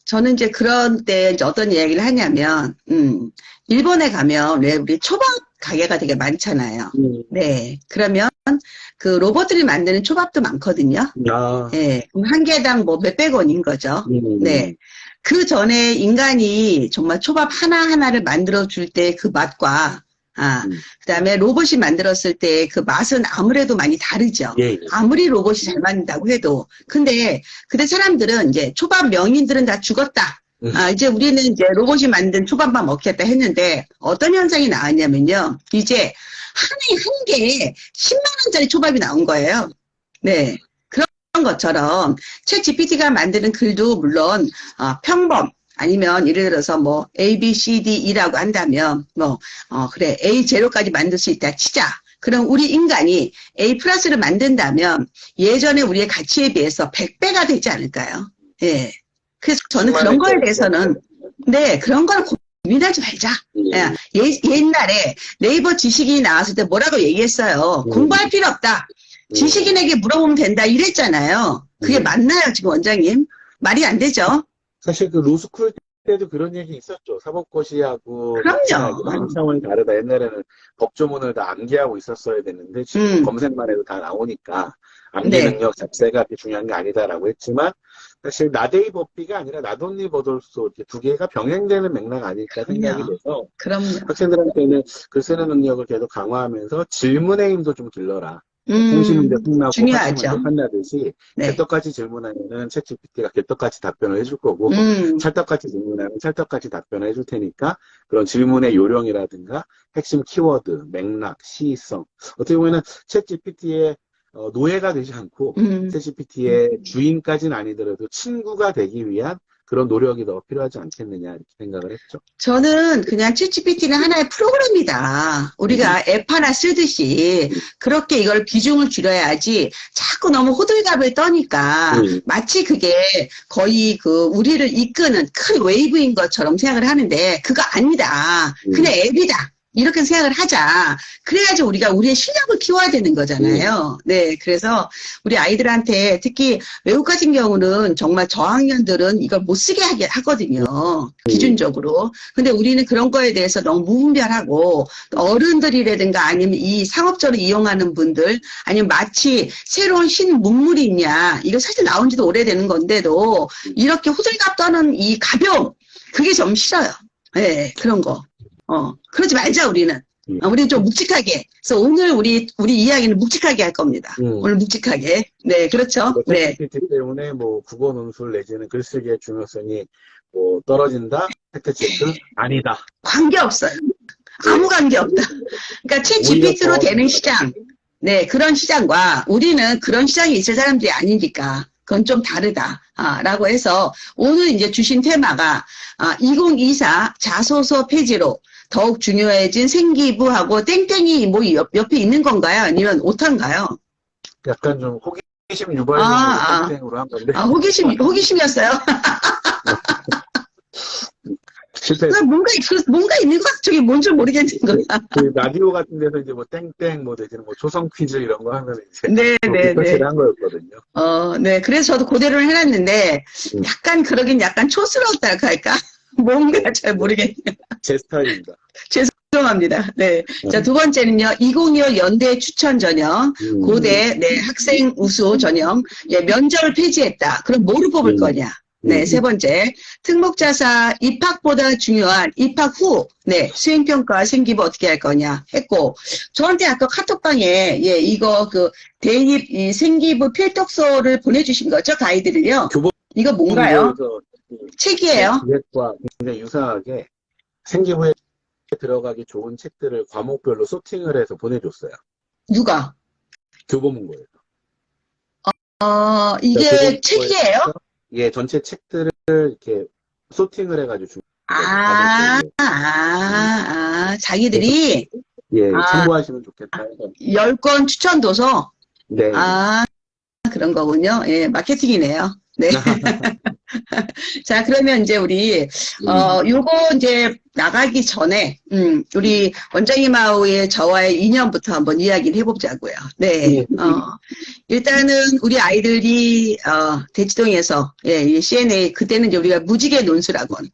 저는 이제 그런 때 이제 어떤 이야기를 하냐면, 일본에 가면 왜 우리 초밥 가게가 되게 많잖아요. 네. 그러면 그 로봇들이 만드는 초밥도 많거든요. 네. 그럼 한 개당 뭐 몇백 원인 거죠. 네. 그 전에 인간이 정말 초밥 하나하나를 만들어줄 때 그 맛과, 그 다음에 로봇이 만들었을 때 그 맛은 아무래도 많이 다르죠. 아무리 로봇이 잘 만든다고 해도. 근데, 그때 사람들은 이제 초밥 명인들은 다 죽었다. 이제 우리는 이제 로봇이 만든 초밥만 먹겠다 했는데, 어떤 현상이 나왔냐면요. 이제 한 개에 10만원짜리 초밥이 나온 거예요. 네. 그런 것처럼, 챗 GPT가 만드는 글도 물론, 평범, 아니면 예를 들어서 뭐 A, B, C, D, E라고 한다면 그래 A0까지 만들 수 있다 치자. 그럼 우리 인간이 A 플러스를 만든다면 예전에 우리의 가치에 비해서 100배가 되지 않을까요? 예. 그래서 저는 그런 거에 대해서는 그런 걸 고민하지 말자. 옛날에 네이버 지식인이 나왔을 때 뭐라고 얘기했어요? 공부할 필요 없다. 지식인에게 물어보면 된다 이랬잖아요. 그게 맞나요 지금 원장님? 말이 안 되죠? 사실 그 로스쿨 때도 그런 얘기 있었죠. 사법고시하고 그럼요. 많이 차원이 다르다. 옛날에는 법조문을 다 암기하고 있었어야 됐는데 지금 검색만 해도 다 나오니까 암기 능력 자체가 그렇게 중요한 게 아니다라고 했지만 사실 나데이 법비가 아니라 나돈니 버돌소 이렇게 두 개가 병행되는 맥락 아닐까 생각이 돼서 학생들한테는 글 쓰는 능력을 계속 강화하면서 질문의 힘도 좀 길러라. 홍시문제 콩나고 중요하죠. 파티문제 판나듯이 네. 개떡같이 질문하면은 챗GPT가 개떡같이 답변을 해줄 거고 찰떡같이 질문하면 찰떡같이 답변을 해줄 테니까 그런 질문의 요령이라든가 핵심 키워드, 맥락, 시의성 어떻게 보면은 챗GPT의 노예가 되지 않고 챗GPT의 주인까지는 아니더라도 친구가 되기 위한 그런 노력이 더 필요하지 않겠느냐 이렇게 생각을 했죠. 저는 그냥 챗GPT는 하나의 프로그램이다. 우리가 앱 하나 쓰듯이 그렇게 이걸 비중을 줄여야지 자꾸 너무 호들갑을 떠니까 마치 그게 거의 그 우리를 이끄는 큰 웨이브인 것처럼 생각을 하는데 그거 아니다. 그냥 앱이다. 이렇게 생각을 하자. 그래야지 우리가 우리의 실력을 키워야 되는 거잖아요. 네. 그래서 우리 아이들한테 특히 외국 같은 경우는 정말 저학년들은 이걸 못 쓰게 하거든요. 기준적으로. 근데 우리는 그런 거에 대해서 너무 무분별하고 어른들이라든가 아니면 이 상업적으로 이용하는 분들 아니면 마치 새로운 신문물이 있냐. 이거 사실 나온 지도 오래되는 건데도 이렇게 호들갑 떠는 이 가벼움. 그게 좀 싫어요. 네. 그런 거. 그러지 말자, 우리는. 우리는 좀 묵직하게. 그래서 오늘 우리 이야기는 묵직하게 할 겁니다. 오늘 묵직하게. 네, 그렇죠. 네. 챗GPT 때문에 뭐 국어 논술 내지는 글쓰기의 중요성이 뭐 떨어진다? 팩트체크? 아니다. 관계없어요. 아무 관계없다. 그러니까 챗GPT로 되는 시장. 네, 그런 시장과 우리는 그런 시장이 있을 사람들이 아니니까. 그건 좀 다르다. 라고 해서 오늘 이제 주신 테마가 2024 자소서 폐지로 더욱 중요해진 생기부하고 땡땡이 뭐 옆에 있는 건가요? 아니면 오타인가요? 약간 좀 호기심 유발적으로 땡땡으로 한 건데. 호기심이었어요? 실패. 뭔가 있는 것 같아. 저게 뭔지 모르겠는 거야. 그 라디오 같은 데서 이제 뭐 땡땡 뭐 내지는 뭐 초성 퀴즈 이런 거 하면 이제 네. 한 거였거든요. 네. 그래서 저도 그대로 해놨는데 약간 그러긴 약간 촌스러웠다 할까? 뭔가 잘 모르겠네요. 제 스타일입니다. 죄송합니다. 네. 자, 두 번째는요, 2025 연대 추천 전형, 고대, 네, 학생 우수 전형, 예, 면접을 폐지했다. 그럼 뭐를 뽑을 거냐? 네, 세 번째, 특목자사 입학보다 중요한 입학 후, 네, 수행평가 생기부 어떻게 할 거냐 했고, 저한테 아까 카톡방에, 예, 이거 대입 이 생기부 필독서를 보내주신 거죠, 가이드를요? 이거 뭔가요? 책이에요? 그것과 굉장히 유사하게 생기부에 들어가기 좋은 책들을 과목별로 소팅을 해서 보내줬어요. 누가? 교보문고에서. 이게 책이에요? 예, 전체 책들을 이렇게 소팅을 해가지고 자기들이 예, 참고하시면 좋겠다 해서 10권 추천 도서? 네. 그런 거군요. 예, 마케팅이네요. 네. 자, 그러면 이제 우리, 요거 이제 나가기 전에, 우리 원장님하고의 저와의 인연부터 한번 이야기를 해보자고요. 네. 일단은 우리 아이들이, 대치동에서, 예, 이 CNA, 그때는 이제 우리가 무지개 논술학원,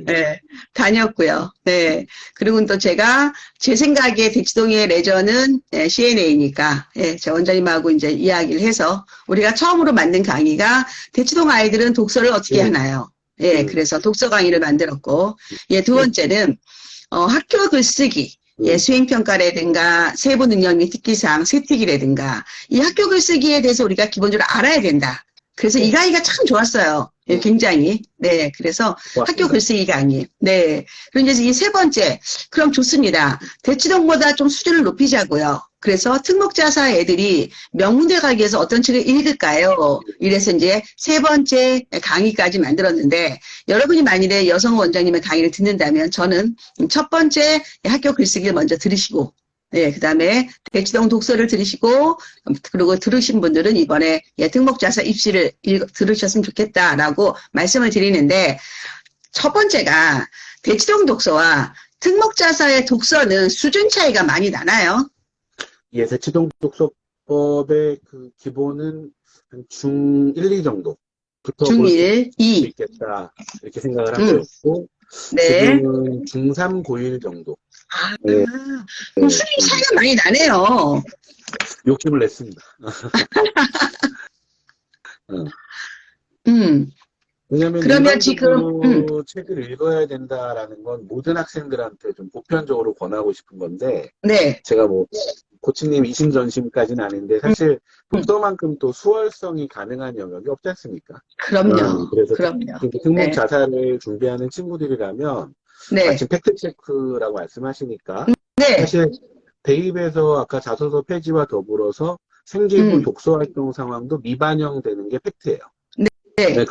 네, 다녔고요. 네. 그리고 또 제가, 제 생각에 대치동의 레저는 CNA니까, 예, 제 원장님하고 이제 이야기를 해서, 우리가 처음으로 만든 강의가, 대치동 아이들은 독서를 어떻게 하나요? 예, 그래서 독서 강의를 만들었고, 예, 두 번째는, 학교 글쓰기, 예, 수행평가라든가, 세부 능력 및 특기사항, 세특이라든가, 이 학교 글쓰기에 대해서 우리가 기본적으로 알아야 된다. 그래서 이 강의가 참 좋았어요. 예, 굉장히. 네. 그래서 학교 글쓰기 강의. 네. 그리고 이제 이 세 번째. 그럼 좋습니다. 대치동보다 좀 수준을 높이자고요. 그래서 특목자사 애들이 명문대 가기 위해서 어떤 책을 읽을까요? 이래서 이제 세 번째 강의까지 만들었는데, 여러분이 만일에 여성 원장님의 강의를 듣는다면 저는 첫 번째 학교 글쓰기를 먼저 들으시고, 네, 그 다음에 대치동 독서를 들으시고, 그리고 들으신 분들은 이번에 특목자사 입시를 들으셨으면 좋겠다라고 말씀을 드리는데, 첫 번째가 대치동 독서와 특목자사의 독서는 수준 차이가 많이 나나요? 예, 대치동 독서법의 그 기본은 한 중1, 2 정도. 중1, 2. 있겠다. 이렇게 생각을 한 거였고, 네. 지금은 중3, 고1 정도. 네. 그럼 수준 차이가 많이 나네요. 욕심을 냈습니다. 왜냐면 그러면 지금 책을 읽어야 된다라는 건 모든 학생들한테 좀 보편적으로 권하고 싶은 건데, 네. 제가 뭐 코치님 이심전심까지는 아닌데 사실 독서만큼 또 수월성이 가능한 영역이 없지 않습니까? 그럼요. 그래서 그럼요. 특목 네. 자사를 준비하는 친구들이라면 네. 지금 팩트체크라고 말씀하시니까 네. 사실 대입에서 아까 자소서 폐지와 더불어서 생기부 음. 독서활동 상황도 미반영되는 게 팩트예요. 네. 네,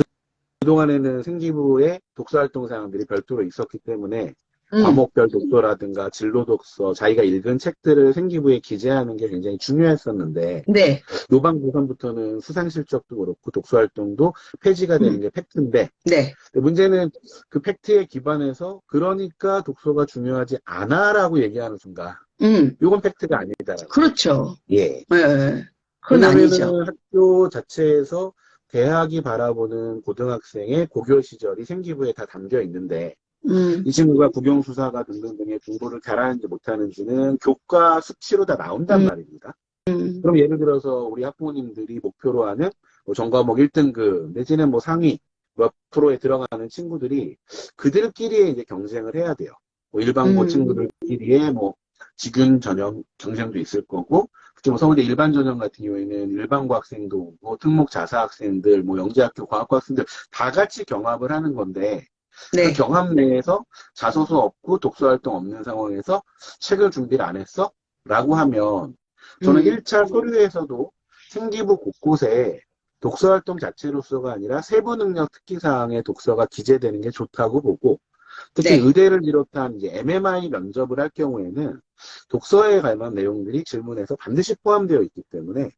그동안에는 생기부에 독서활동 상황들이 별도로 있었기 때문에 과목별 독서라든가 진로 독서, 자기가 읽은 책들을 생기부에 기재하는 게 굉장히 중요했었는데 네. 요방 부산부터는 수상 실적도 그렇고 독서활동도 폐지가 되는 게 팩트인데 네. 문제는 그 팩트에 기반해서 그러니까 독서가 중요하지 않아라고 얘기하는 순간 이건 팩트가 아니다라는 그렇죠. 예. 네. 그건 아니죠. 왜냐면은 학교 자체에서 대학이 바라보는 고등학생의 고교 시절이 생기부에 다 담겨 있는데 이 친구가 국영수사가 등등등의 공부를 잘하는지 못하는지는 교과 수치로 다 나온단 말입니다. 그럼 예를 들어서 우리 학부모님들이 목표로 하는 뭐 전과목 1등급 내지는 뭐 상위 몇 프로에 들어가는 친구들이 그들끼리의 이제 경쟁을 해야 돼요. 뭐 일반고 친구들끼리의 뭐 직윤 전형 경쟁도 있을 거고, 특히 뭐 서울대 일반 전형 같은 경우에는 일반고 학생도 뭐 특목 자사 학생들, 뭐 영재학교 과학고 학생들 다 같이 경합을 하는 건데 네. 그 경합 내에서 자소서 없고 독서활동 없는 상황에서 책을 준비를 안 했어? 라고 하면 저는 1차 서류에서도 생기부 곳곳에 독서활동 자체로서가 아니라 세부 능력 특기사항의 독서가 기재되는 게 좋다고 보고 특히 네. 의대를 비롯한 이제 MMI 면접을 할 경우에는 독서에 관한 내용들이 질문에서 반드시 포함되어 있기 때문에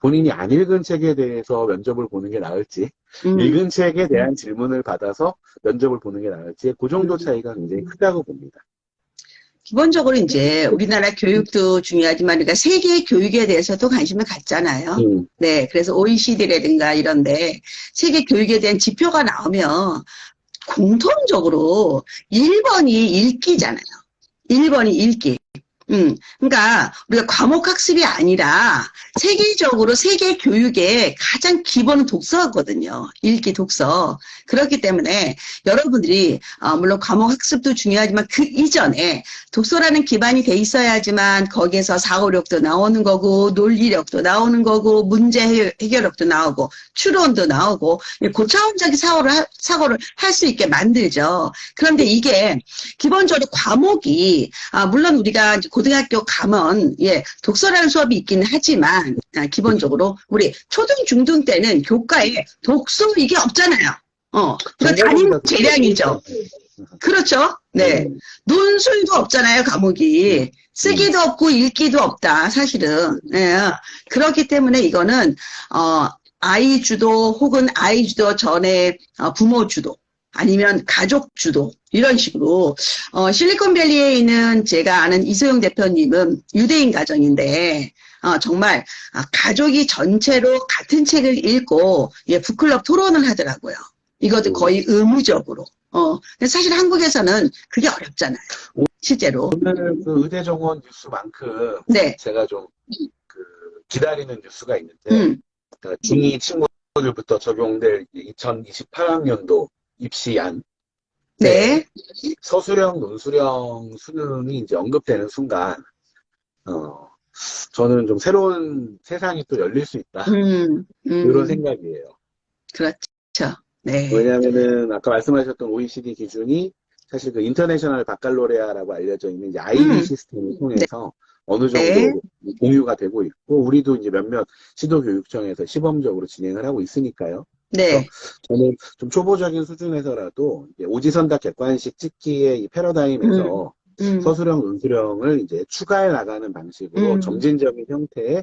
본인이 안 읽은 책에 대해서 면접을 보는 게 나을지 읽은 책에 대한 질문을 받아서 면접을 보는 게 나을지 그 정도 차이가 굉장히 크다고 봅니다. 기본적으로 이제 우리나라 교육도 중요하지만 그러니까 세계 교육에 대해서도 관심을 갖잖아요. 네, 그래서 OECD라든가 이런데 세계 교육에 대한 지표가 나오면 공통적으로 1번이 읽기잖아요. 1번이 읽기. 그러니까 우리가 과목 학습이 아니라 세계적으로 세계 교육의 가장 기본은 독서거든요. 읽기, 독서. 그렇기 때문에 여러분들이 물론 과목 학습도 중요하지만 그 이전에 독서라는 기반이 돼 있어야지만 거기에서 사고력도 나오는 거고 논리력도 나오는 거고 문제 해결력도 나오고 추론도 나오고 고차원적인 사고를 할 수 있게 만들죠. 그런데 이게 기본적으로 과목이 물론 우리가 고등학교 가면 독서라는 수업이 있기는 하지만 기본적으로 우리 초등 중등 때는 교과에 독서 이게 없잖아요. 그러니까 담임 재량이죠. 그렇죠? 네. 논술도 없잖아요, 과목이. 쓰기도 없고 읽기도 없다, 사실은. 네. 그렇기 때문에 이거는 아이 주도 혹은 아이 주도 전에 부모 주도 아니면 가족 주도 이런 식으로 실리콘밸리에 있는 제가 아는 이소영 대표님은 유대인 가정인데 정말 가족이 전체로 같은 책을 읽고 북클럽 토론을 하더라고요. 이것도 거의 의무적으로. 근데 사실 한국에서는 그게 어렵잖아요. 실제로. 오늘 그 의대 정원 뉴스만큼 네. 제가 좀 기다리는 뉴스가 있는데 그러니까 중2 친구들부터 적용될 2028학년도 입시안 네. 서술형, 논술형 수능이 이제 언급되는 순간 저는 좀 새로운 세상이 또 열릴 수 있다. 이런 생각이에요. 그렇죠. 네. 왜냐하면은 아까 말씀하셨던 OECD 기준이 사실 그 인터내셔널 바칼로레아라고 알려져 있는 이제 IB 시스템을 통해서 어느 정도 공유가 되고 있고 우리도 이제 몇몇 시도교육청에서 시범적으로 진행을 하고 있으니까요. 네. 저는 좀 초보적인 수준에서라도 이제 오지선다 객관식 찍기의 이 패러다임에서 서술형, 논술형을 이제 추가해 나가는 방식으로 점진적인 형태의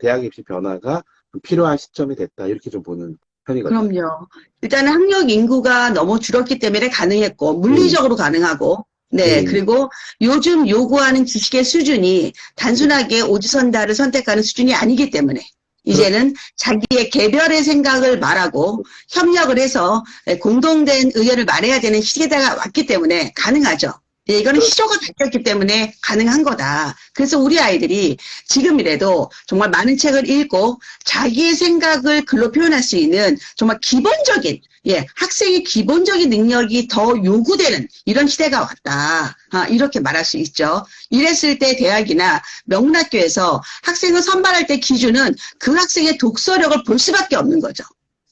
대학 입시 변화가 필요한 시점이 됐다 이렇게 좀 보는 편이거든요. 그럼요. 일단은 학력 인구가 너무 줄었기 때문에 가능했고 물리적으로 가능하고 네, 그리고 요즘 요구하는 지식의 수준이 단순하게 오지선다를 선택하는 수준이 아니기 때문에 이제는 자기의 개별의 생각을 말하고 협력을 해서 공동된 의견을 말해야 되는 시대가 왔기 때문에 가능하죠. 예, 이거는 시조가 바뀌었기 때문에 가능한 거다. 그래서 우리 아이들이 지금이라도 정말 많은 책을 읽고 자기의 생각을 글로 표현할 수 있는 정말 기본적인, 예, 학생의 기본적인 능력이 더 요구되는 이런 시대가 왔다. 이렇게 말할 수 있죠. 이랬을 때 대학이나 명문학교에서 학생을 선발할 때 기준은 그 학생의 독서력을 볼 수밖에 없는 거죠.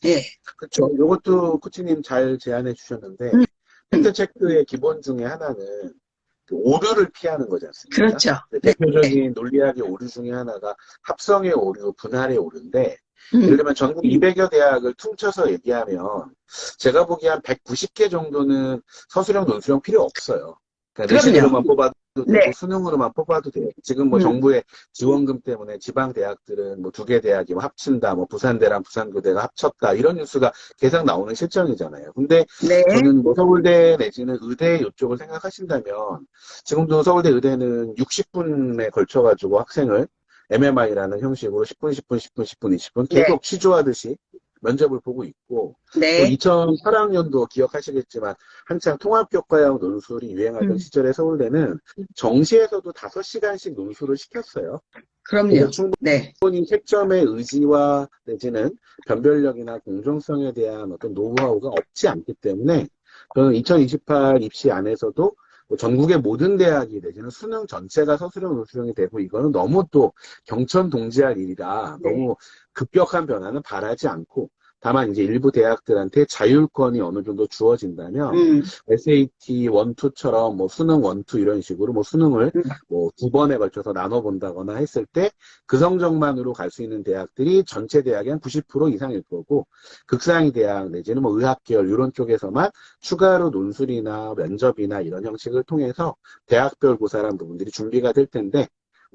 예. 그렇죠. 이것도 코치님 잘 제안해 주셨는데, 팩트체크의 기본 중에 하나는 그 오류를 피하는 거지 않습니까? 그렇죠. 네. 대표적인 논리학의 오류 중에 하나가 합성의 오류, 분할의 오류인데, 예를 들면 전국 200여 대학을 퉁쳐서 얘기하면 제가 보기에 한 190개 정도는 서술형, 논술형 필요 없어요. 그러니까 내신으로만 뽑아도 되고 네. 수능으로만 뽑아도 돼요. 지금 뭐 정부의 지원금 때문에 지방 대학들은 뭐 2개 대학이 뭐 합친다, 뭐 부산대랑 부산교대가 합쳤다 이런 뉴스가 계속 나오는 실정이잖아요. 근데 네. 저는 뭐 서울대 내지는 의대 이쪽을 생각하신다면 지금도 서울대 의대는 60분에 걸쳐가지고 학생을 MMI라는 형식으로 10분, 10분, 10분, 10분, 20분 계속 네. 취조하듯이 면접을 보고 있고, 네. 또 2008학년도 기억하시겠지만 한창 통합교과형 논술이 유행하던 시절에 서울대는 정시에서도 5시간씩 논술을 시켰어요. 그럼요. 충분히 네. 책점의 의지와 내지는 변별력이나 공정성에 대한 어떤 노하우가 없지 않기 때문에 저는 2028 입시 안에서도 뭐 전국의 모든 대학이 내지는 수능 전체가 서술형, 논술형이 되고 이거는 너무 또 경천동지할 일이라 네. 너무 급격한 변화는 바라지 않고 다만 이제 일부 대학들한테 자율권이 어느 정도 주어진다면 SAT 1, 2처럼 뭐 수능 1, 2 이런 식으로 뭐 수능을 뭐 2번에 걸쳐서 나눠본다거나 했을 때 그 성적만으로 갈 수 있는 대학들이 전체 대학의 한 90% 이상일 거고 극상위 대학 내지는 뭐 의학계열 이런 쪽에서만 추가로 논술이나 면접이나 이런 형식을 통해서 대학별 고사라는 부분들이 준비가 될 텐데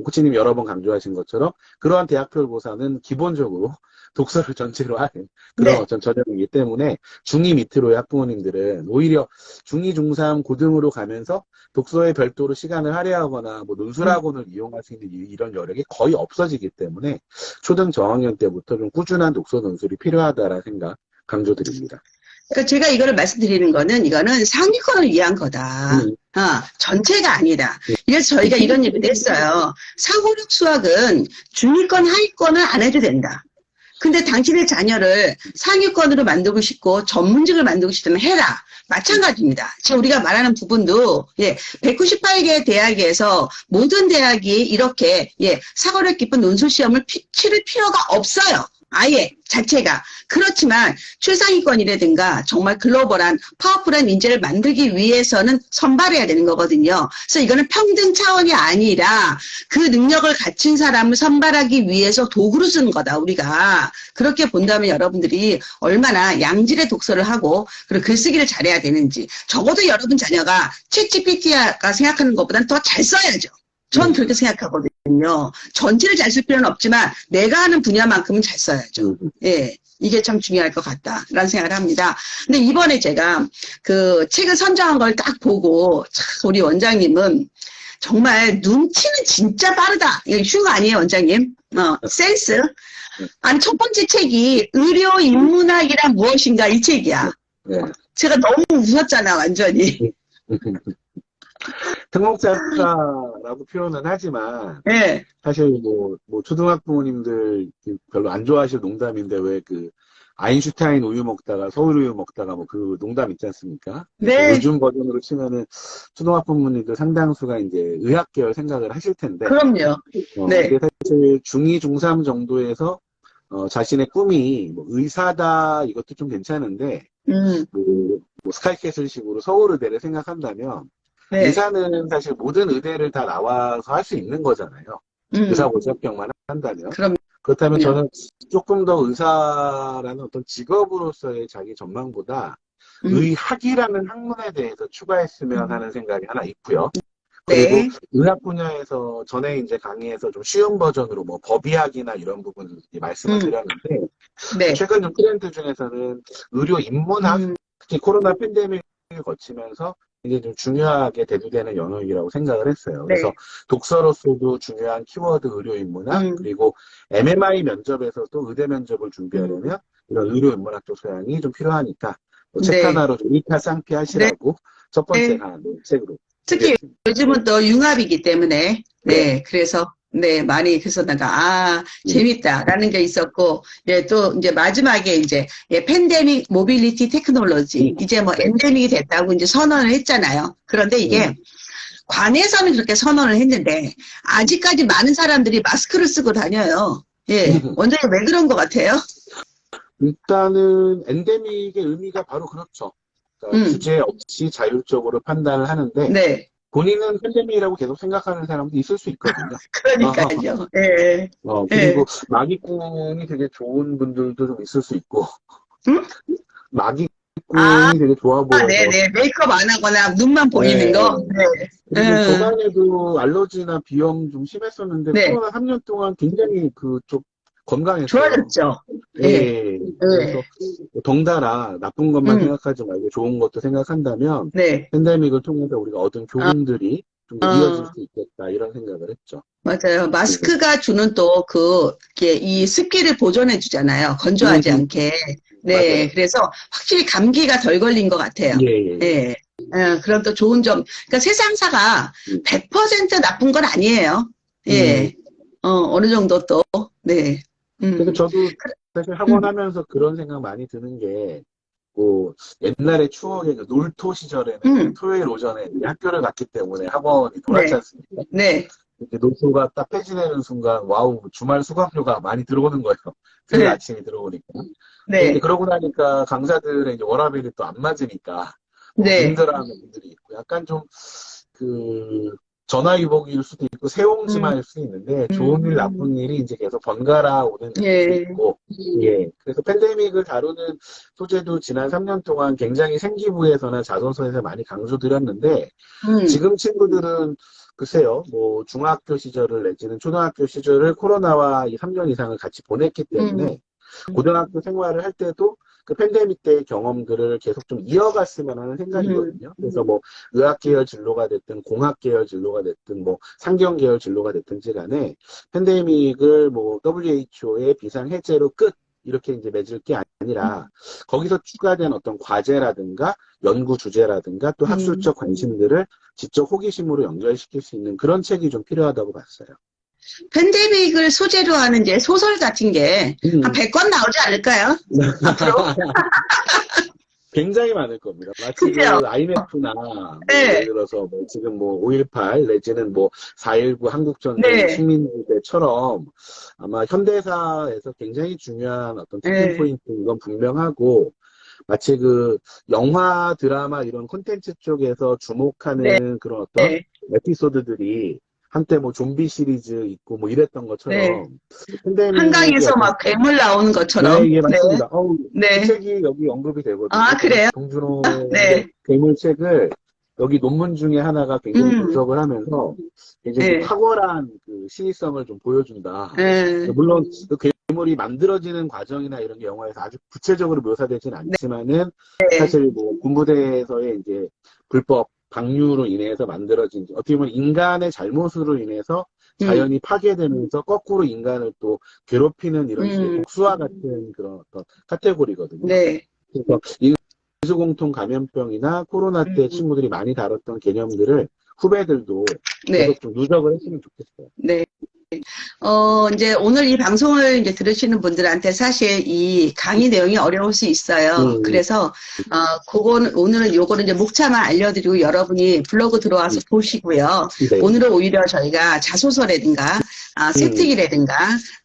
코치님 여러 번 강조하신 것처럼 그러한 대학별 고사는 기본적으로 독서를 전체로 하는 그런 네. 어떤 전형이기 때문에 중2 밑으로의 학부모님들은 오히려 중2, 중3, 고등으로 가면서 독서에 별도로 시간을 할애하거나 뭐 논술학원을 이용할 수 있는 이런 여력이 거의 없어지기 때문에 초등 저학년 때부터 좀 꾸준한 독서 논술이 필요하다라는 생각 강조드립니다. 그러니까 제가 이거를 말씀드리는 거는 이거는 상위권을 위한 거다. 전체가 아니다. 그래서 저희가 이런 얘기도 했어요. 사고력 수학은 중위권, 하위권은 안 해도 된다. 근데 당신의 자녀를 상위권으로 만들고 싶고 전문직을 만들고 싶다면 해라. 마찬가지입니다. 지금 우리가 말하는 부분도 198개 대학에서 모든 대학이 이렇게 사고력 깊은 논술 시험을 치를 필요가 없어요. 아예 자체가. 그렇지만 최상위권이라든가 정말 글로벌한 파워풀한 인재를 만들기 위해서는 선발해야 되는 거거든요. 그래서 이거는 평등 차원이 아니라 그 능력을 갖춘 사람을 선발하기 위해서 도구로 쓰는 거다 우리가. 그렇게 본다면 여러분들이 얼마나 양질의 독서를 하고 그리고 글쓰기를 잘해야 되는지. 적어도 여러분 자녀가 챗GPT가 생각하는 것보다는 더 잘 써야죠. 전 그렇게 생각하거든요. 전체를 잘 쓸 필요는 없지만 내가 하는 분야만큼은 잘 써야죠. 예, 이게 참 중요할 것 같다라는 생각을 합니다. 근데 이번에 제가 그 책을 선정한 걸 딱 보고 참 우리 원장님은 정말 눈치는 진짜 빠르다. 이거 흉 아니에요, 원장님? 센스. 아니 첫 번째 책이 의료 인문학이란 무엇인가 이 책이야. 제가 너무 웃었잖아, 완전히. 특목자라고 표현은 하지만 네. 사실 뭐 초등학부모님들 별로 안 좋아하실 농담인데 왜 그 아인슈타인 우유 먹다가 서울 우유 먹다가 뭐 그 농담 있지 않습니까? 네. 요즘 버전으로 치면은 초등학부모님들 상당수가 이제 의학계열 생각을 하실 텐데. 그럼요. 네. 근데 사실 중2, 중3 정도에서 자신의 꿈이 뭐 의사다 이것도 좀 괜찮은데 뭐 스카이캐슬식으로 서울의대를 생각한다면 네. 의사는 사실 모든 의대를 다 나와서 할 수 있는 거잖아요. 의사 모집병만 한다면. 그렇다면 저는 조금 더 의사라는 어떤 직업으로서의 자기 전망보다 의학이라는 학문에 대해서 추가했으면 하는 생각이 하나 있고요. 그리고 네. 의학 분야에서 전에 이제 강의에서 좀 쉬운 버전으로 뭐 법의학이나 이런 부분 말씀을 드렸는데 네. 최근 좀 트렌드 중에서는 의료 인문학, 특히 코로나 팬데믹을 거치면서 이제 좀 중요하게 대두되는 영역이라고 생각을 했어요. 그래서 독서로서도 중요한 키워드 의료인문학 그리고 MMI 면접에서도 의대 면접을 준비하려면 이런 의료인문학적 소양이 좀 필요하니까 책 하나로 좀 일타쌍피 하시라고 첫 번째 책으로 특히 네. 요즘은 또 융합이기 때문에, 네, 그래서, 네, 많이, 그래서 내가, 재밌다라는 게 있었고, 예, 또, 이제 마지막에 이제, 예, 팬데믹 모빌리티 테크놀로지, 이제 뭐 엔데믹이 됐다고 이제 선언을 했잖아요. 그런데 이게, 관에서는 그렇게 선언을 했는데, 아직까지 많은 사람들이 마스크를 쓰고 다녀요. 예, 원장님 왜 그런 것 같아요? 일단은 엔데믹의 의미가 바로 그렇죠. 그러니까 규제 없이 자율적으로 판단을 하는데 네, 본인은 팬데믹이라고 계속 생각하는 사람도 있을 수 있거든요. 그러니까요. 예, 그리고 예. 마기꾼이 되게 좋은 분들도 좀 있을 수 있고 음? 아, 마기꾼이 되게 좋아 보여서 네네. 메이크업 안 하거나 눈만 보이는 네. 거? 네. 그리고 저번에도 알러지나 비염 좀 심했었는데 네. 코로나 3년 동안 굉장히 좀 건강했어요. 좋아졌죠. 예. 예. 예. 그래서 덩달아 나쁜 것만 음, 생각하지 말고 좋은 것도 생각한다면 네. 팬데믹을 통해서 우리가 얻은 어, 교훈들이 좀 더 이어질 어, 수 있겠다 이런 생각을 했죠. 맞아요. 음, 마스크가 주는 또 이게 이 습기를 보존해 주잖아요. 건조하지 음, 않게. 네. 맞아요. 그래서 확실히 감기가 덜 걸린 것 같아요. 예, 예, 예. 예. 그런 또 좋은 점. 그러니까 세상사가 음, 100% 나쁜 건 아니에요. 음. 예. 어느 정도 또, 네. 그래서 음, 저도 사실 학원 음, 하면서 그런 생각 많이 드는 게, 뭐, 옛날의 추억의 그 놀토 시절에는 이제 음, 토요일 오전에 이제 학교를 갔기 때문에 학원이 돌았지 네. 않습니까? 네. 이렇게 놀토가 딱 폐지되는 순간, 와우, 주말 수강료가 많이 들어오는 거예요. 토요일 네. 아침에 들어오니까. 근데 이제 네. 그러고 나니까 강사들의 이제 워라밸이 또 안 맞으니까, 네. 힘들어하는 분들이 있고, 약간 좀, 그, 전화위복일 수도 있고, 음, 새옹지마일 수도 있는데, 좋은 일, 음, 나쁜 일이 이제 계속 번갈아 오는 느낌도 예. 있고, 예. 그래서 팬데믹을 다루는 소재도 지난 3년 동안 굉장히 생기부에서나 자소서에서 많이 강조드렸는데, 음, 지금 친구들은 글쎄요, 뭐, 중학교 시절을 내지는 초등학교 시절을 코로나와 이 3년 이상을 같이 보냈기 음, 때문에, 고등학교 생활을 할 때도 그 팬데믹 때의 경험들을 계속 좀 이어갔으면 하는 음, 생각이거든요. 그래서 뭐 의학 계열 진로가 됐든 공학 계열 진로가 됐든 뭐 상경 계열 진로가 됐든지 간에 팬데믹을 뭐 WHO의 비상 해제로 끝 이렇게 이제 맺을 게 아니라 거기서 추가된 어떤 과제라든가 연구 주제라든가 또 음. 학술적 관심들을 직접 호기심으로 연결시킬 수 있는 그런 책이 좀 필요하다고 봤어요. 팬데믹을 소재로 하는 이제 소설 같은 게 한 음. 100권 나오지 않을까요? 앞으로? 굉장히 많을 겁니다. 마치 그죠? 그 IMF나 뭐 예를 네. 들어서 뭐 지금 뭐 5.18 내지는 뭐 4.19 한국전쟁 네. 식민지배처럼 아마 현대사에서 굉장히 중요한 어떤 티핑 네. 포인트인 건 분명하고 마치 그 영화, 드라마 이런 콘텐츠 쪽에서 네. 주목하는 그런 어떤 네. 에피소드들이 한때 뭐 좀비 시리즈 있고 뭐 이랬던 네. 것처럼 팬데믹이 한강에서 어떤 막 괴물 나오는 네, 것처럼. 예, 네. 맞습니다. 그 네. 책이 여기 언급이 되거든요. 아, 그래서 그래요? 봉준호의 네. 괴물책을 여기 논문 중에 하나가 굉장히 음, 분석을 하면서 굉장히 좀 네. 탁월한 그 시의성을 좀 보여준다. 네. 물론 그 괴물이 만들어지는 과정이나 이런 게 영화에서 아주 구체적으로 묘사되진 않지만은 네. 사실 뭐 군부대에서의 이제 불법 방류로 인해서 만들어진 어떻게 보면 인간의 잘못으로 인해서 음, 자연이 파괴되면서 거꾸로 인간을 또 괴롭히는 이런 식의 음, 복수와 같은 그런 어떤 카테고리거든요. 네. 그래서 인수공통 감염병이나 코로나 때 음, 친구들이 많이 다뤘던 개념들을 후배들도 네. 계속 좀 누적을 했으면 좋겠어요. 네. 이제 오늘 이 방송을 이제 들으시는 분들한테 사실 이 강의 내용이 어려울 수 있어요. 음, 그래서, 오늘은 요거는 이제 목차만 알려드리고 여러분이 블로그 들어와서 보시고요. 네. 오늘은 오히려 저희가 자소서라든가, 음, 세특이라든가,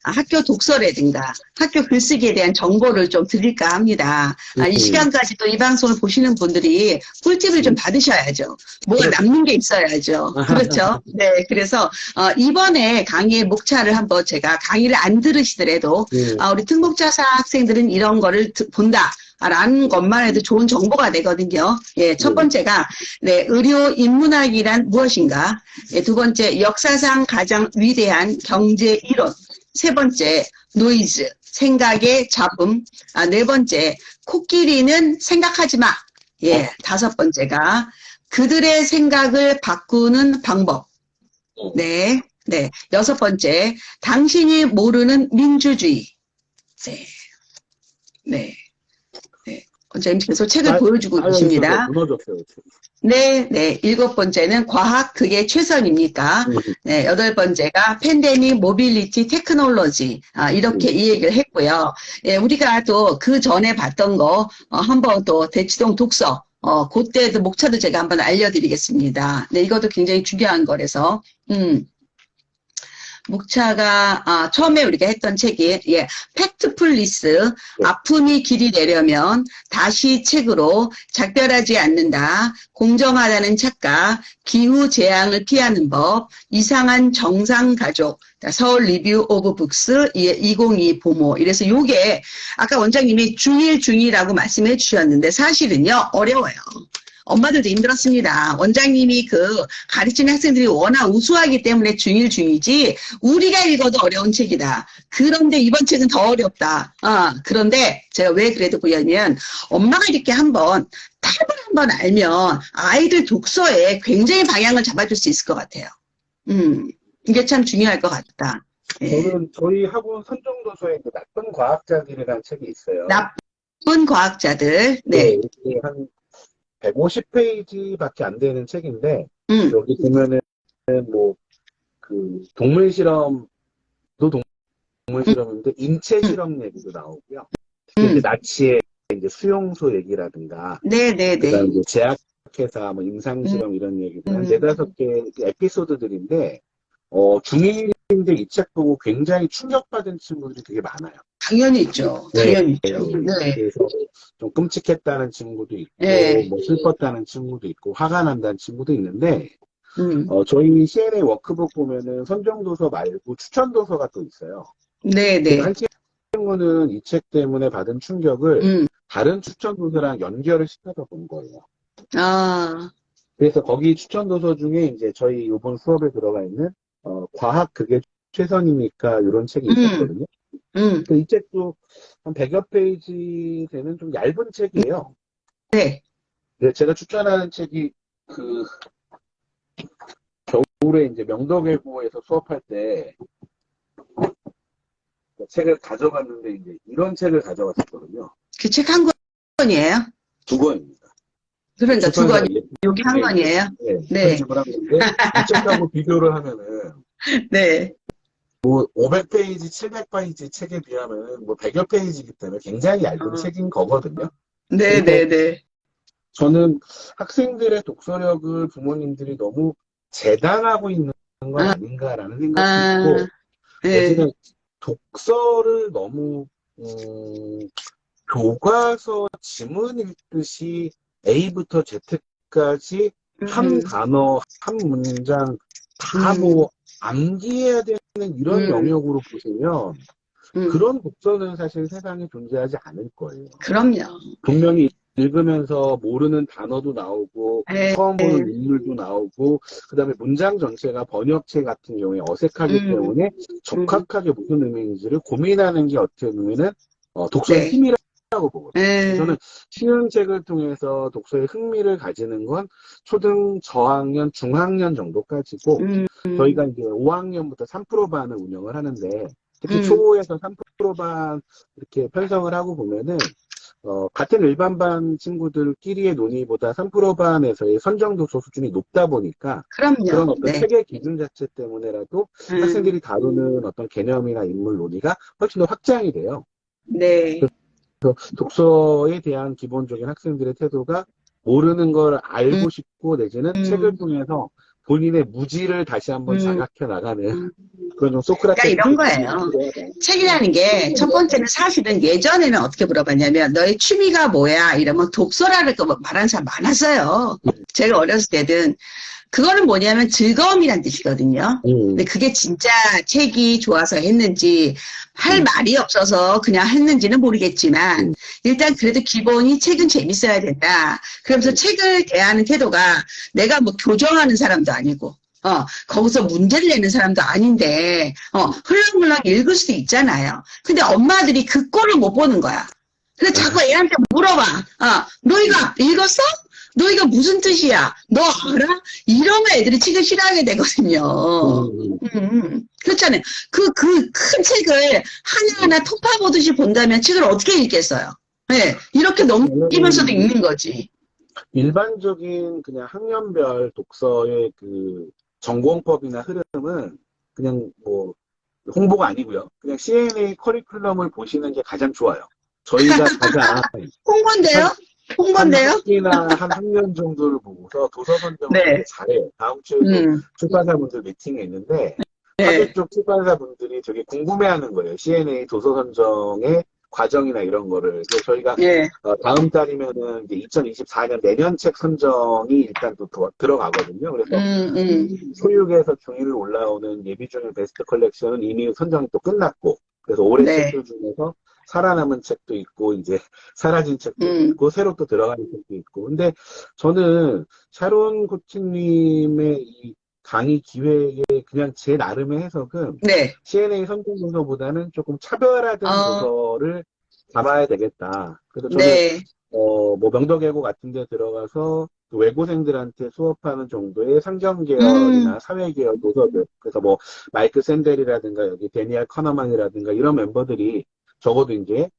학교 독서라든가, 학교 글쓰기에 대한 정보를 좀 드릴까 합니다. 이 음, 시간까지 또 이 방송을 보시는 분들이 꿀팁을 좀 받으셔야죠. 뭐가 그렇죠. 남는 게 있어야죠. 그렇죠? 네. 그래서, 이번에 강의의 목차를 한번 제가 강의를 안 들으시더라도 우리 특목자사 학생들은 이런 거를 본다. 라는 것만 해도 좋은 정보가 되거든요. 예, 첫 번째가, 네, 의료 인문학이란 무엇인가? 예, 두 번째, 역사상 가장 위대한 경제 이론. 세 번째, 노이즈, 생각의 잡음. 네 번째, 코끼리는 생각하지 마. 예, 다섯 번째가, 그들의 생각을 바꾸는 방법. 네, 네. 여섯 번째, 당신이 모르는 민주주의. 네, 네, 네. 원장님께서 책을 보여주고 진짜 계십니다. 무너졌어요. 네, 네. 7번째는 과학, 그게 최선입니까? 네, 8번째가 팬데믹, 모빌리티, 테크놀로지. 이렇게 이 얘기를 했고요. 예, 우리가 또 그 전에 봤던 거, 한번 또 대치동 독서, 그때도 목차도 제가 한번 알려드리겠습니다. 네, 이것도 굉장히 중요한 거라서, 목차가 처음에 우리가 했던 책이 팩트풀리스 아픔이 길이 되려면 다시 책으로 작별하지 않는다. 공정하다는 착각, 기후 재앙을 피하는 법, 이상한 정상 가족, 서울 리뷰 오브 북스 2022 보모. 이래서 요게 아까 원장님이 중1 말씀해 주셨는데 사실은요 어려워요. 엄마들도 힘들었습니다. 원장님이 가르치는 학생들이 워낙 우수하기 때문에 중1, 중2지, 우리가 읽어도 어려운 책이다. 그런데 이번 책은 더 어렵다. 그런데 제가 왜 그래도 보냐면, 엄마가 이렇게 탑을 한번 알면, 아이들 독서에 굉장히 방향을 잡아줄 수 있을 것 같아요. 이게 참 중요할 것 같다. 예. 저는 저희 학원 선정도서에 나쁜 과학자들이라는 책이 있어요. 나쁜 과학자들, 네. 이게 한 150페이지밖에 안 되는 책인데, 여기 보면은, 동물 실험도 동물 실험인데, 인체 실험 얘기도 나오고요. 특히 이제 나치의 이제 수용소 얘기라든가, 네네네. 그다음에 이제 제약회사, 임상 실험 이런 얘기들, 한 4-5개 에피소드들인데, 중1인데 이 책 보고 굉장히 충격받은 친구들이 되게 많아요. 당연히 있죠. 당연히 있죠. 네. 그래서 좀 끔찍했다는 친구도 있고, 네. 슬펐다는 친구도 있고, 화가 난다는 친구도 있는데, 저희 CNA 워크북 보면은 선정도서 말고 추천도서가 또 있어요. 네네. 한 친구는 이 책 때문에 받은 충격을 다른 추천도서랑 연결을 시켜서 본 거예요. 그래서 거기 추천도서 중에 이제 저희 이번 수업에 들어가 있는, 과학 그게 최선이니까 이런 책이 있었거든요. 이 책도 한 100여 페이지 되는 좀 얇은 책이에요. 네. 제가 추천하는 책이 겨울에 이제 명덕외고에서 수업할 때 책을 가져갔는데 이제 이런 책을 가져갔었거든요. 그 책 한 권이에요? 2권입니다. 그러니까 2권이 여기 한 권이에요? 네. 편집을 한 건데 이 책하고 비교를 하면은 네. 500페이지, 700페이지 책에 비하면 100여 페이지이기 때문에 굉장히 얇은 책인 거거든요. 네네네. 저는 학생들의 독서력을 부모님들이 너무 재단하고 있는 건 아닌가라는 생각도 있고, 요즘에 독서를 너무, 교과서 지문 읽듯이 A부터 Z까지 한 단어, 한 문장 다 암기해야 되는 이런 영역으로 보시면 그런 독서는 사실 세상에 존재하지 않을 거예요. 그럼요. 분명히 읽으면서 모르는 단어도 나오고 처음 보는 인물도 나오고 그다음에 문장 전체가 번역체 같은 경우에 어색하기 때문에 적합하게 무슨 의미인지를 고민하는 게 어떻게 보면은 독서의 힘이라고 보거든요. 저는 쉬운 책을 통해서 독서에 흥미를 가지는 건 초등, 저학년, 중학년 정도까지고 저희가 이제 5학년부터 3%반을 운영을 하는데 특히 초에서 3%반 이렇게 편성을 하고 보면은 같은 일반반 친구들끼리의 논의보다 3%반에서의 선정도서 수준이 높다 보니까 그럼요. 그런 어떤 책의 기준 자체 때문에라도 학생들이 다루는 어떤 개념이나 인물 논의가 훨씬 더 확장이 돼요. 네. 그래서 독서에 대한 기본적인 학생들의 태도가 모르는 걸 알고 싶고 내지는 책을 통해서 본인의 무지를 다시 한번 자각해 나가는 그런 좀 소크라테스. 그러니까 이런 거예요. 책이라는 게 첫 번째는 사실은 예전에는 어떻게 물어봤냐면 너의 취미가 뭐야? 이러면 독서라고 말하는 사람 많았어요. 제가 어렸을 때는 그거는 뭐냐면 즐거움이란 뜻이거든요. 근데 그게 진짜 책이 좋아서 했는지 할 말이 없어서 그냥 했는지는 모르겠지만 일단 그래도 기본이 책은 재밌어야 된다. 그러면서 책을 대하는 태도가 내가 뭐 교정하는 사람도 아니고 거기서 문제를 내는 사람도 아닌데 흘렁흘렁 읽을 수도 있잖아요. 근데 엄마들이 그 꼴을 못 보는 거야. 그래서 자꾸 애한테 물어봐. 너 이거 읽었어? 너 이거 무슨 뜻이야? 너 알아? 이러면 애들이 책을 싫어하게 되거든요. 그렇잖아요. 그 큰 책을 하나하나 토파보듯이 본다면 책을 어떻게 읽겠어요? 네, 이렇게 넘기면서도 읽는 거지. 일반적인 그냥 학년별 독서의 그 전공법이나 흐름은 그냥 뭐 홍보가 아니고요. 그냥 CNA 커리큘럼을 보시는 게 가장 좋아요. 저희가 가장 홍보인데요? 한 홍보인데요? 학기나 한 학년 정도를 보고서 도서 선정을 되게 네. 잘해요. 다음 주에도 출판사분들 미팅이 있는데 네. 사교 쪽 출판사분들이 되게 궁금해하는 거예요. CNA 도서 선정의 과정이나 이런 거를. 그래서 저희가 예. 다음 달이면은 이제 2024년 내년 책 선정이 일단 또 들어가거든요. 그래서 소유계에서 중위를 올라오는 예비 중일 베스트 컬렉션은 이미 선정이 또 끝났고, 그래서 올해 네. 책들 중에서 살아남은 책도 있고, 이제 사라진 책도 있고, 새로 또 들어가는 책도 있고. 근데 저는 샤론 코치님의 이 강의 기획에 그냥 제 나름의 해석은 네. CNA 선정 도서보다는 조금 차별화된 도서를 잡아야 되겠다. 그래서 저는 네. 뭐 명덕예고 같은 데 들어가서 외고생들한테 수업하는 정도의 상경계열이나 사회계열 도서들. 그래서 뭐 마이크 샌델이라든가 여기 데니얼 커너만이라든가 이런 멤버들이 적어도 이제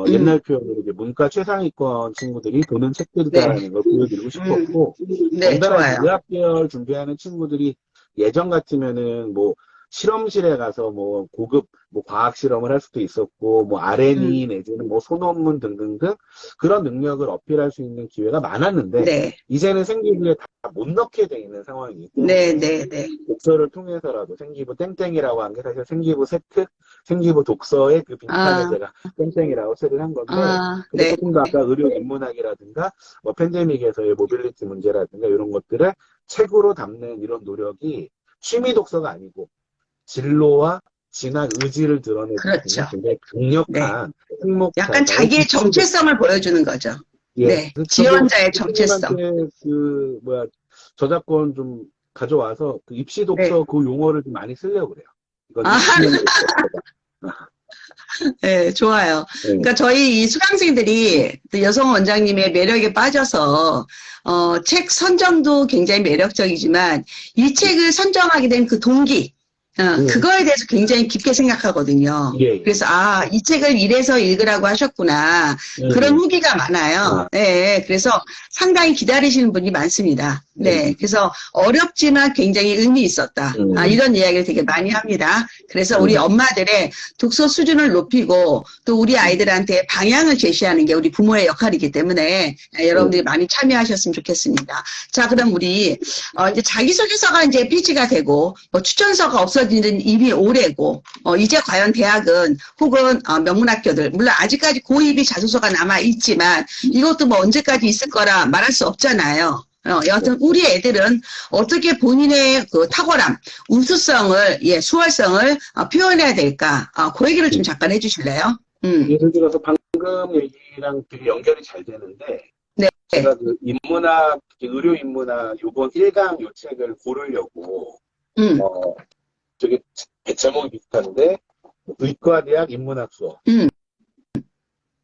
옛날 표현으로 이제 문과 최상위권 친구들이 보는 책들이다라는 걸 보여드리고 싶었고, 네, 덩달아 좋아요. 의학계열 준비하는 친구들이 예전 같으면은 뭐 실험실에 가서 뭐 고급 뭐 과학 실험을 할 수도 있었고, 뭐 R&E 내지는 뭐 소논문 등등등 그런 능력을 어필할 수 있는 기회가 많았는데, 네. 이제는 생기부에 다 못 넣게 돼 있는 상황이기 때문에 네. 독서를 통해서라도 생기부 땡땡이라고 한 게 사실 생기부 세트, 생기부 독서의 그 빈칸에 제가 땡땡이라고 처리를 한 건데, 근데 네. 조금 더 아까 의료 인문학이라든가 뭐 팬데믹에서의 모빌리티 문제라든가 이런 것들을 책으로 담는 이런 노력이 취미 독서가 아니고 진로와 진학 의지를 드러내는 그렇죠. 굉장히 네. 강력한 약간 항목자의 자기의 정체성을 보여주는 거죠. 예. 네. 지원자의 저도 정체성. 선생님한테 저작권 좀 가져와서 그 입시 독서 그 용어를 좀 많이 쓰려고 그래요. 이건 네, 좋아요. 그러니까 저희 이 수강생들이 그 여성 원장님의 매력에 빠져서 책 선정도 굉장히 매력적이지만 이 책을 선정하게 된 그 동기, 그거에 대해서 굉장히 깊게 생각하거든요. 그래서 이 책을 이래서 읽으라고 하셨구나. 그런 후기가 많아요. 네, 그래서 상당히 기다리시는 분이 많습니다. 네, 그래서 어렵지만 굉장히 의미 있었다. 이런 이야기를 되게 많이 합니다. 그래서 우리 엄마들의 독서 수준을 높이고 또 우리 아이들한테 방향을 제시하는 게 우리 부모의 역할이기 때문에 여러분들이 많이 참여하셨으면 좋겠습니다. 자, 그럼 우리 이제 자기소개서가 이제 필지가 되고 뭐 추천서가 없어진 지 이미 오래고 이제 과연 대학은 혹은 명문학교들 물론 아직까지 고입이 자소서가 남아 있지만 이것도 뭐 언제까지 있을 거라 말할 수 없잖아요. 여하튼 우리 애들은 어떻게 본인의 그 탁월함, 우수성을, 수월성을 표현해야 될까? 그 얘기를 좀 잠깐 해주실래요? 예를 들어서 방금 얘기랑 되게 연결이 잘 되는데, 네. 제가 그 인문학, 의료 인문학 요번 1강 요 책을 고르려고, 저기 제목이 비슷한데, 의과대학 인문학 수업.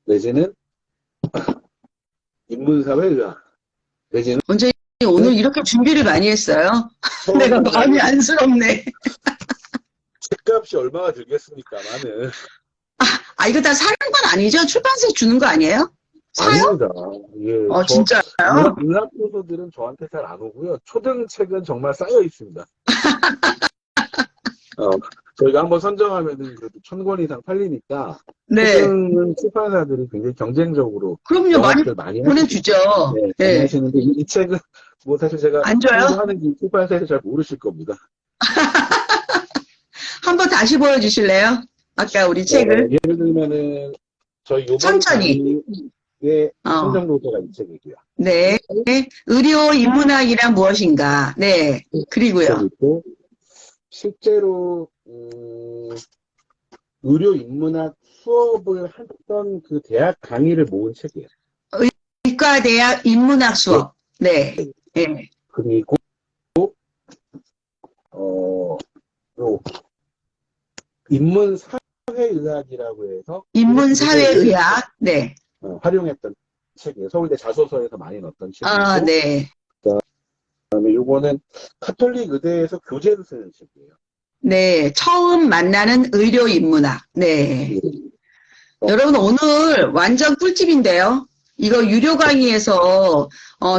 내지는 인문사회의학. 내지는 원장님 오늘 이렇게 준비를 많이 했어요. 내가 마음이 안쓰럽네. 책값이 얼마나 들겠습니까, 나는. 이거 다 사는 건 아니죠? 출판사에 주는 거 아니에요? 사요? 아닙니다. 예. 진짜요? 의학 도서들은 저한테 잘 안 오고요. 초등책은 정말 쌓여 있습니다. 저희가 한번 선정하면은 그래도 1000권 이상 팔리니까. 네. 초등은 출판사들이 굉장히 경쟁적으로. 그럼요. 많이 보내주죠. 많이 하시는데, 이 책은 뭐 사실 제가. 안 줘요? 하는 게 출판사에서 잘 모르실 겁니다. 한번 다시 보여주실래요? 아까 우리 책을. 예를 들면은, 저희 요번 천천히. 선정 도서가 이 책이고요. 네. 의료 인문학이란 무엇인가. 네. 그리고요. 그리고 실제로 의료 인문학 수업을 했던 그 대학 강의를 모은 책이에요. 의과대학 인문학 수업. 네. 네. 그리고 인문사회의학이라고 해서 인문사회의학. 네. 활용했던 책이에요. 서울대 자소서에서 많이 넣었던 책이고. 네. 그다음에 요거는 카톨릭 의대에서 교재로 쓰는 책이에요. 네. 처음 만나는 의료 인문학. 네. 여러분 오늘 완전 꿀팁인데요. 이거 유료 강의에서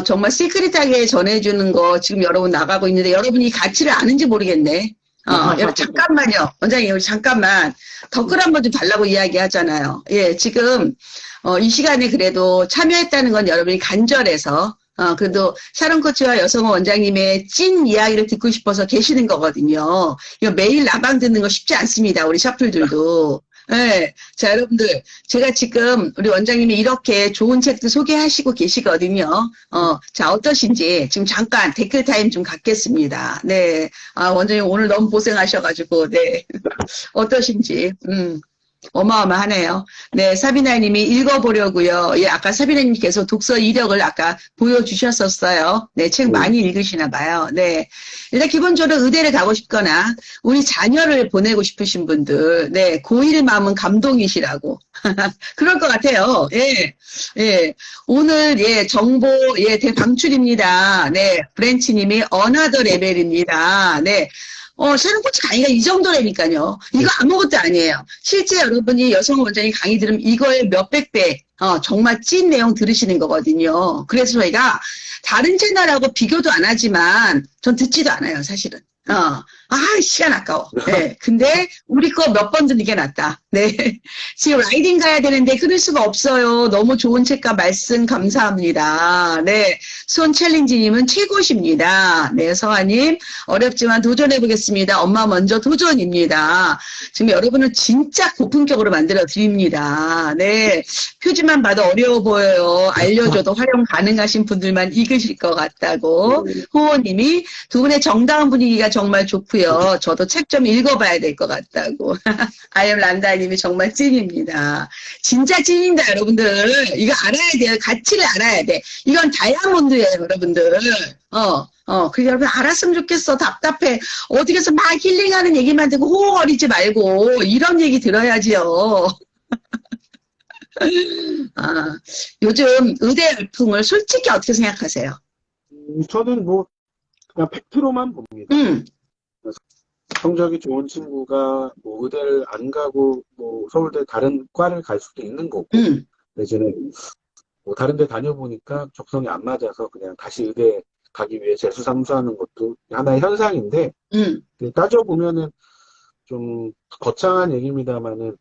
정말 시크릿하게 전해주는 거 지금 여러분 나가고 있는데 여러분이 이 가치를 아는지 모르겠네. 여러분 잠깐만요. 원장님 우리 잠깐만 댓글 한번 좀 달라고 이야기하잖아요. 예, 지금 이 시간에 그래도 참여했다는 건 여러분이 간절해서 그래도 샤론 코치와 여성호 원장님의 찐 이야기를 듣고 싶어서 계시는 거거든요. 이거 매일 나방 듣는 거 쉽지 않습니다. 우리 샤플들도. 네. 자, 여러분들. 제가 지금 우리 원장님이 이렇게 좋은 책도 소개하시고 계시거든요. 자, 어떠신지 지금 잠깐 댓글 타임 좀 갖겠습니다. 네. 원장님 오늘 너무 고생하셔가지고, 네. 어떠신지, 어마어마하네요. 네, 사비나님이 읽어보려고요. 예, 아까 사비나님께서 독서 이력을 아까 보여주셨었어요. 네, 책 많이 읽으시나 봐요. 네, 일단 기본적으로 의대를 가고 싶거나 우리 자녀를 보내고 싶으신 분들, 네, 고1 마음은 감동이시라고 그럴 것 같아요. 예, 예, 오늘 예 정보 예 대방출입니다. 네, 브랜치님이 어나더 레벨입니다. 네. 샤론 코치 강의가 이 정도라니까요. 이거 아무것도 아니에요. 실제 여러분이 여성 원장님 강의 들으면 이거의 몇백 배, 정말 찐 내용 들으시는 거거든요. 그래서 저희가 다른 채널하고 비교도 안 하지만 전 듣지도 않아요, 사실은. 시간 아까워. 네. 근데 우리 거 몇 번 듣는 게 낫다. 네. 지금 라이딩 가야 되는데 끊을 수가 없어요. 너무 좋은 책과 말씀 감사합니다. 네. 손 챌린지님은 최고십니다. 네. 서아님, 어렵지만 도전해보겠습니다. 엄마 먼저 도전입니다. 지금 여러분은 진짜 고품격으로 만들어 드립니다. 네. 표지만 봐도 어려워 보여요. 알려줘도 활용 가능하신 분들만 읽으실 것 같다고. 호호님이 두 분의 정다운 분위기가 정말 좋고요. 저도 책 좀 읽어봐야 될 것 같다고. 아이엠 란다님이 정말 찐입니다. 진짜 찐입니다, 여러분들. 이거 알아야 돼요. 가치를 알아야 돼. 이건 다이아몬드예요, 여러분들. 그 여러분 알았으면 좋겠어. 답답해. 어디 가서 막 힐링하는 얘기만 듣고 호호거리지 말고 이런 얘기 들어야지요. 요즘 의대 열풍을 솔직히 어떻게 생각하세요? 저는 뭐 그냥 팩트로만 봅니다. 성적이 좋은 친구가 뭐 의대를 안 가고 뭐 서울대 다른 과를 갈 수도 있는 거고 내지는 뭐 다른 데 다녀보니까 적성이 안 맞아서 그냥 다시 의대 가기 위해 재수삼수하는 것도 하나의 현상인데 따져보면은 좀 거창한 얘기입니다만은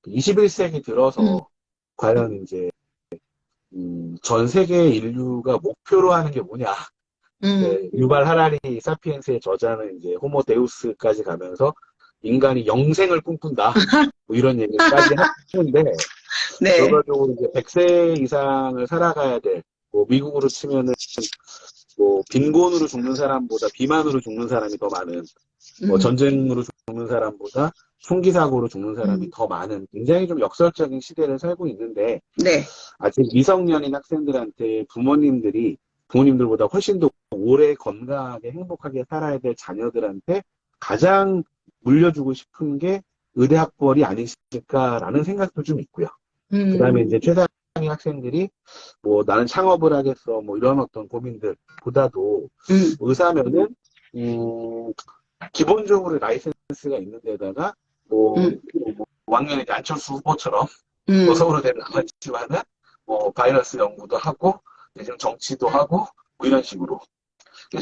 21세기 들어서 과연 이제 전 세계 인류가 목표로 하는 게 뭐냐. 네, 유발 하라리 사피엔스의 저자는 이제 호모 데우스까지 가면서 인간이 영생을 꿈꾼다. 뭐 이런 얘기까지 하는데, 네. 결과적으로 이제 100세 이상을 살아가야 될, 뭐 미국으로 치면은 뭐 빈곤으로 죽는 사람보다 비만으로 죽는 사람이 더 많은, 뭐 전쟁으로 죽는 사람보다 총기 사고로 죽는 사람이 더 많은 굉장히 좀 역설적인 시대를 살고 있는데, 네. 아직 미성년인 학생들한테 부모님들보다 훨씬 더 오래 건강하게 행복하게 살아야 될 자녀들한테 가장 물려주고 싶은 게 의대 학벌이 아니실까라는 생각도 좀 있고요. 그다음에 이제 최상위 학생들이 뭐 나는 창업을 하겠어 뭐 이런 어떤 고민들보다도 의사면은 기본적으로 라이센스가 있는 데다가 뭐 왕년에 안철수 후보처럼 뭐 서울의대를 나왔지만은 뭐 바이러스 연구도 하고 지금 정치도 하고 뭐 이런 식으로.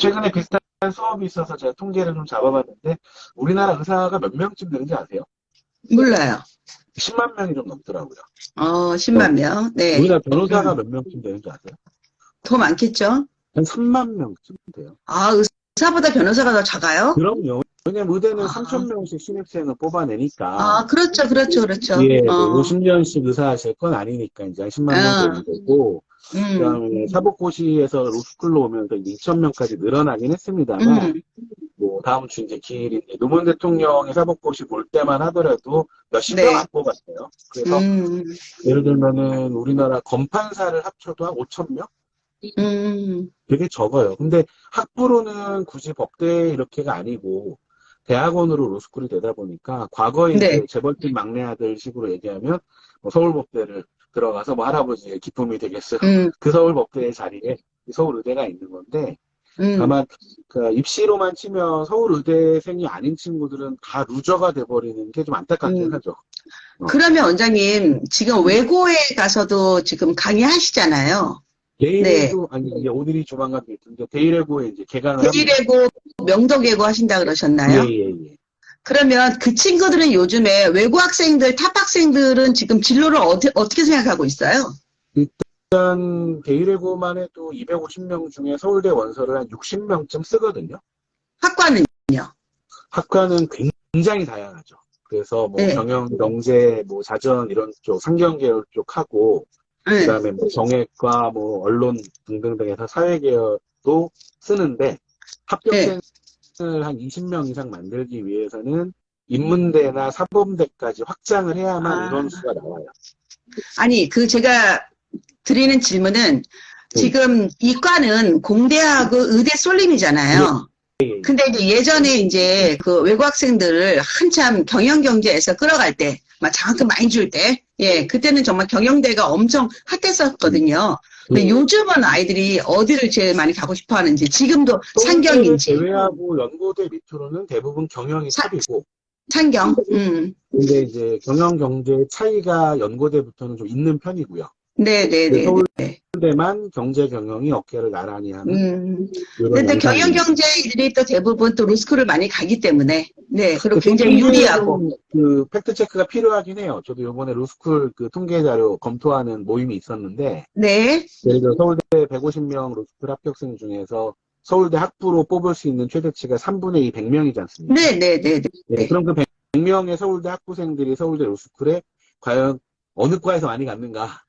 최근에 비슷한 수업이 있어서 제가 통계를 좀 잡아봤는데 우리나라 의사가 몇 명쯤 되는지 아세요? 몰라요. 10만 명이 좀 넘더라고요. 10만 명. 네. 우리나라 변호사가 몇 명쯤 되는지 아세요? 더 많겠죠? 한 3만 명쯤 돼요. 의사보다 변호사가 더 작아요? 그럼요. 왜냐면 의대는 3,000명씩 신입생을 뽑아내니까. 그렇죠. 예, 50년씩 의사하실 건 아니니까 이제 한 10만 명 정도 되고. 그다음에 사법고시에서 로스쿨로 오면서 2,000명까지 늘어나긴 했습니다만, 뭐 다음 주 이제 기일인데 노무현 대통령의 사법고시 볼 때만 하더라도 몇십 명 안 뽑았어요. 그래서 예를 들면은 우리나라 검판사를 합쳐도 한 5,000명? 되게 적어요. 근데 학부로는 굳이 법대 이렇게가 아니고 대학원으로 로스쿨이 되다 보니까 과거에 이제 재벌집 막내 아들 식으로 얘기하면 뭐 서울법대를 들어가서 뭐 할아버지의 기쁨이 되겠어요. 그 서울법대의 자리에 서울의대가 있는 건데 다만 그 입시로만 치면 서울 의대생이 아닌 친구들은 다 루저가 돼버리는 게 좀 안타깝긴 하죠. 그러면 원장님, 지금 외고에 가서도 지금 강의하시잖아요. 데일외고, 아니, 이제 오늘이 조만간 될 텐데, 데일외고에 이제 개강을 합니다. 데일외고, 명도외고 하신다 그러셨나요? 예. 그러면 그 친구들은 요즘에 외고 학생들, 탑 학생들은 지금 진로를 어떻게 생각하고 있어요? 일단, 데일외고만 해도 250명 중에 서울대 원서를 한 60명쯤 쓰거든요. 학과는요? 학과는 굉장히 다양하죠. 그래서 뭐 네. 경영, 경제, 뭐 자전 이런 쪽, 상경계열 쪽하고, 네. 그다음에 뭐 정액과 뭐 언론 등등등에서 사회계열도 쓰는데 합격생을 한 20명 이상 만들기 위해서는 인문대나 사범대까지 확장을 해야만 인원수가 나와요. 아니, 제가 드리는 질문은 지금 이과는 공대하고 의대 쏠림이잖아요. 근데 이제 예전에 이제 그 외고 학생들을 한참 경영경제에서 끌어갈 때, 막 장학금 많이 줄 때, 그때는 정말 경영대가 엄청 핫했었거든요. 근데 요즘은 아이들이 어디를 제일 많이 가고 싶어 하는지, 지금도 상경인지. 제외하고 연고대 밑으로는 대부분 경영이 탑이고. 상경? 근데 이제 경영 경제의 차이가 연고대부터는 좀 있는 편이고요. 네네네. 서울대만 경제 경영이 어깨를 나란히 하는. 근데 경영 경제들이 또 대부분 또 로스쿨을 많이 가기 때문에, 그리고 굉장히 유리하고. 그 팩트 체크가 필요하긴 해요. 저도 이번에 로스쿨 그 통계 자료 검토하는 모임이 있었는데. 네. 예를 들어 서울대 150명 로스쿨 합격생 중에서 서울대 학부로 뽑을 수 있는 최대치가 3분의 2 100명이지 않습니까? 네. 그럼 그 100명의 서울대 학부생들이 서울대 로스쿨에 과연 어느 과에서 많이 갔는가?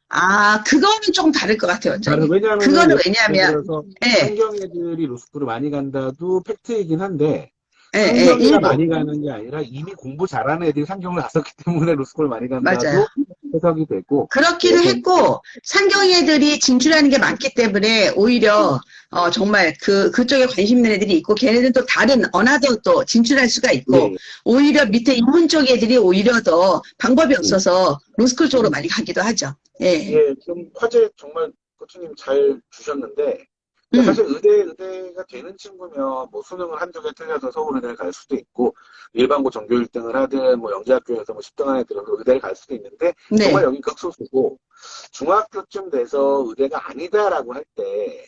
그거는 좀 다를 것 같아요. 왜냐하면 그거는 상경 애들이 로스쿨을 많이 간다도 팩트이긴 한데 상경이가 많이 가는 게 아니라 이미 공부 잘하는 애들이 상경을 갔었기 때문에 로스쿨을 많이 간다도 맞아요. 해석이 되고 그렇기도 했고 상경 애들이 진출하는 게 많기 때문에 오히려 정말 그쪽에 관심 있는 애들이 있고 걔네들은 또 다른 어나더 또 진출할 수가 있고 오히려 밑에 인문 쪽 애들이 오히려 더 방법이 없어서 로스쿨 쪽으로 많이 가기도 하죠. 좀 화제 정말 코치님 잘 주셨는데 사실 의대가 되는 친구면 뭐 수능을 한두 개 틀려서 서울의대를 갈 수도 있고 일반고 전교 1등을 하든 뭐 영재학교에서 뭐 10등 안에 들어서 의대를 갈 수도 있는데 정말 여기 극소수고 중학교쯤 돼서 의대가 아니다라고 할 때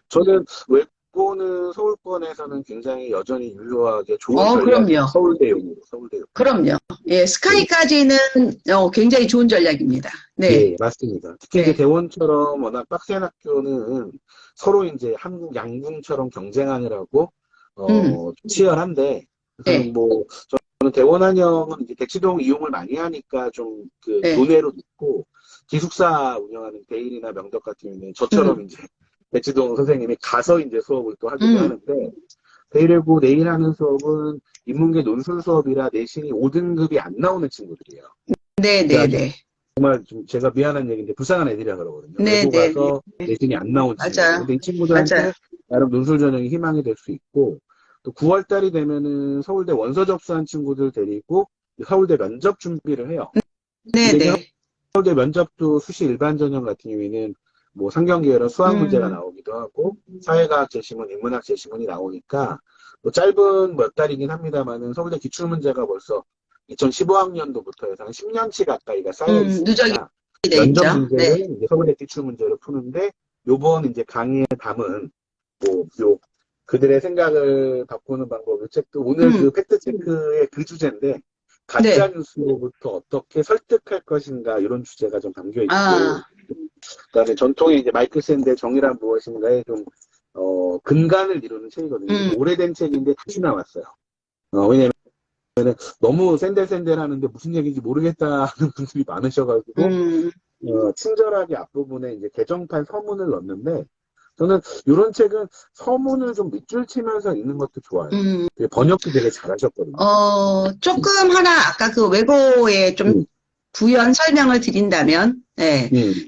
저는 외고는 서울권에서는 굉장히 여전히 유효하게 좋은 전략이에요. 서울대용으로. 그럼요. 스카이까지는 굉장히 좋은 전략입니다. 네, 맞습니다. 특히 이제 대원처럼 워낙 빡센 학교는 서로 이제 한국 양궁처럼 경쟁하느라고 치열한데 뭐 저는 대원 한영은 이제 대치동 이용을 많이 하니까 좀 그 논외로 듣고 기숙사 운영하는 데일이나 명덕 같은 경우는 저처럼 이제 대치동 선생님이 가서 이제 수업을 또 하기도 하는데 데일외고 내일 하는 수업은 인문계 논술 수업이라 내신이 5등급이 안 나오는 친구들이에요. 네네네. 정말 좀 제가 미안한 얘기인데 불쌍한 애들이라 그러거든요. 외고 가서 내신이 안 나온 친구들. 근데 이 친구들한테 나름 논술 전형이 희망이 될 수 있고 또 9월 달이 되면은 서울대 원서 접수한 친구들 데리고 서울대 면접 준비를 해요. 네네. 서울대 면접도 수시 일반 전형 같은 경우에는 뭐 상경계열은 수학 문제가 나오기도 하고 사회과학 제시문, 인문학 제시문이 나오니까 뭐 짧은 몇 달이긴 합니다만은 서울대 기출문제가 벌써 2015학년도부터 해서 한 10년치 가까이가 쌓여 있으니까 면접 문제를 이제 서울대 기출문제로 푸는데 요번 이제 강의에 담은 뭐 그들의 생각을 바꾸는 방법 이 책도 오늘 그 팩트체크의 그 주제인데 가짜 뉴스로부터 어떻게 설득할 것인가 이런 주제가 좀 담겨 있고 그다음에 전통의 이제 마이클 샌드의 정의란 무엇인가에 좀 근간을 이루는 책이거든요. 오래된 책인데 다시 나왔어요. 왜냐면 너무 샌델샌델 하는데 무슨 얘기인지 모르겠다는 분들이 많으셔가지고 친절하게 앞부분에 이제 개정판 서문을 넣었는데 저는 이런 책은 서문을 좀 밑줄 치면서 읽는 것도 좋아요. 번역도 되게 잘하셨거든요. 조금 하나 아까 그 외고에 좀 부연 설명을 드린다면,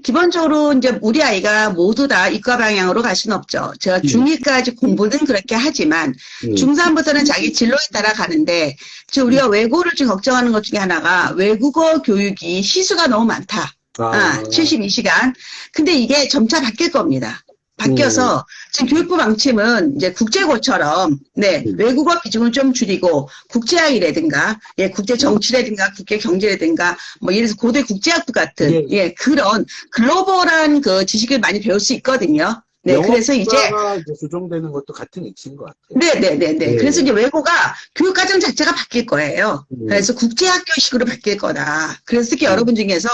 기본적으로 이제 우리 아이가 모두 다 이과 방향으로 갈 수는 없죠. 제가 중2까지 공부는 그렇게 하지만, 중3부터는 자기 진로에 따라 가는데, 지금 우리가 외고를 좀 걱정하는 것 중에 하나가 외국어 교육이 시수가 너무 많다. 72시간. 근데 이게 점차 바뀔 겁니다. 바뀌어서 지금 교육부 방침은 이제 국제고처럼 네 외국어 비중을 좀 줄이고 국제학이라든가 예 국제 정치라든가 국제 경제라든가 뭐 예를 들어서 고대 국제학부 같은 예 그런 글로벌한 그 지식을 많이 배울 수 있거든요. 네, 그래서 이제 수정되는 것도 같은 이치인 것 같아요. 네네네네. 그래서 이제 외고가 교육과정 자체가 바뀔 거예요. 그래서 국제학교식으로 바뀔 거다. 그래서 특히 여러분 중에서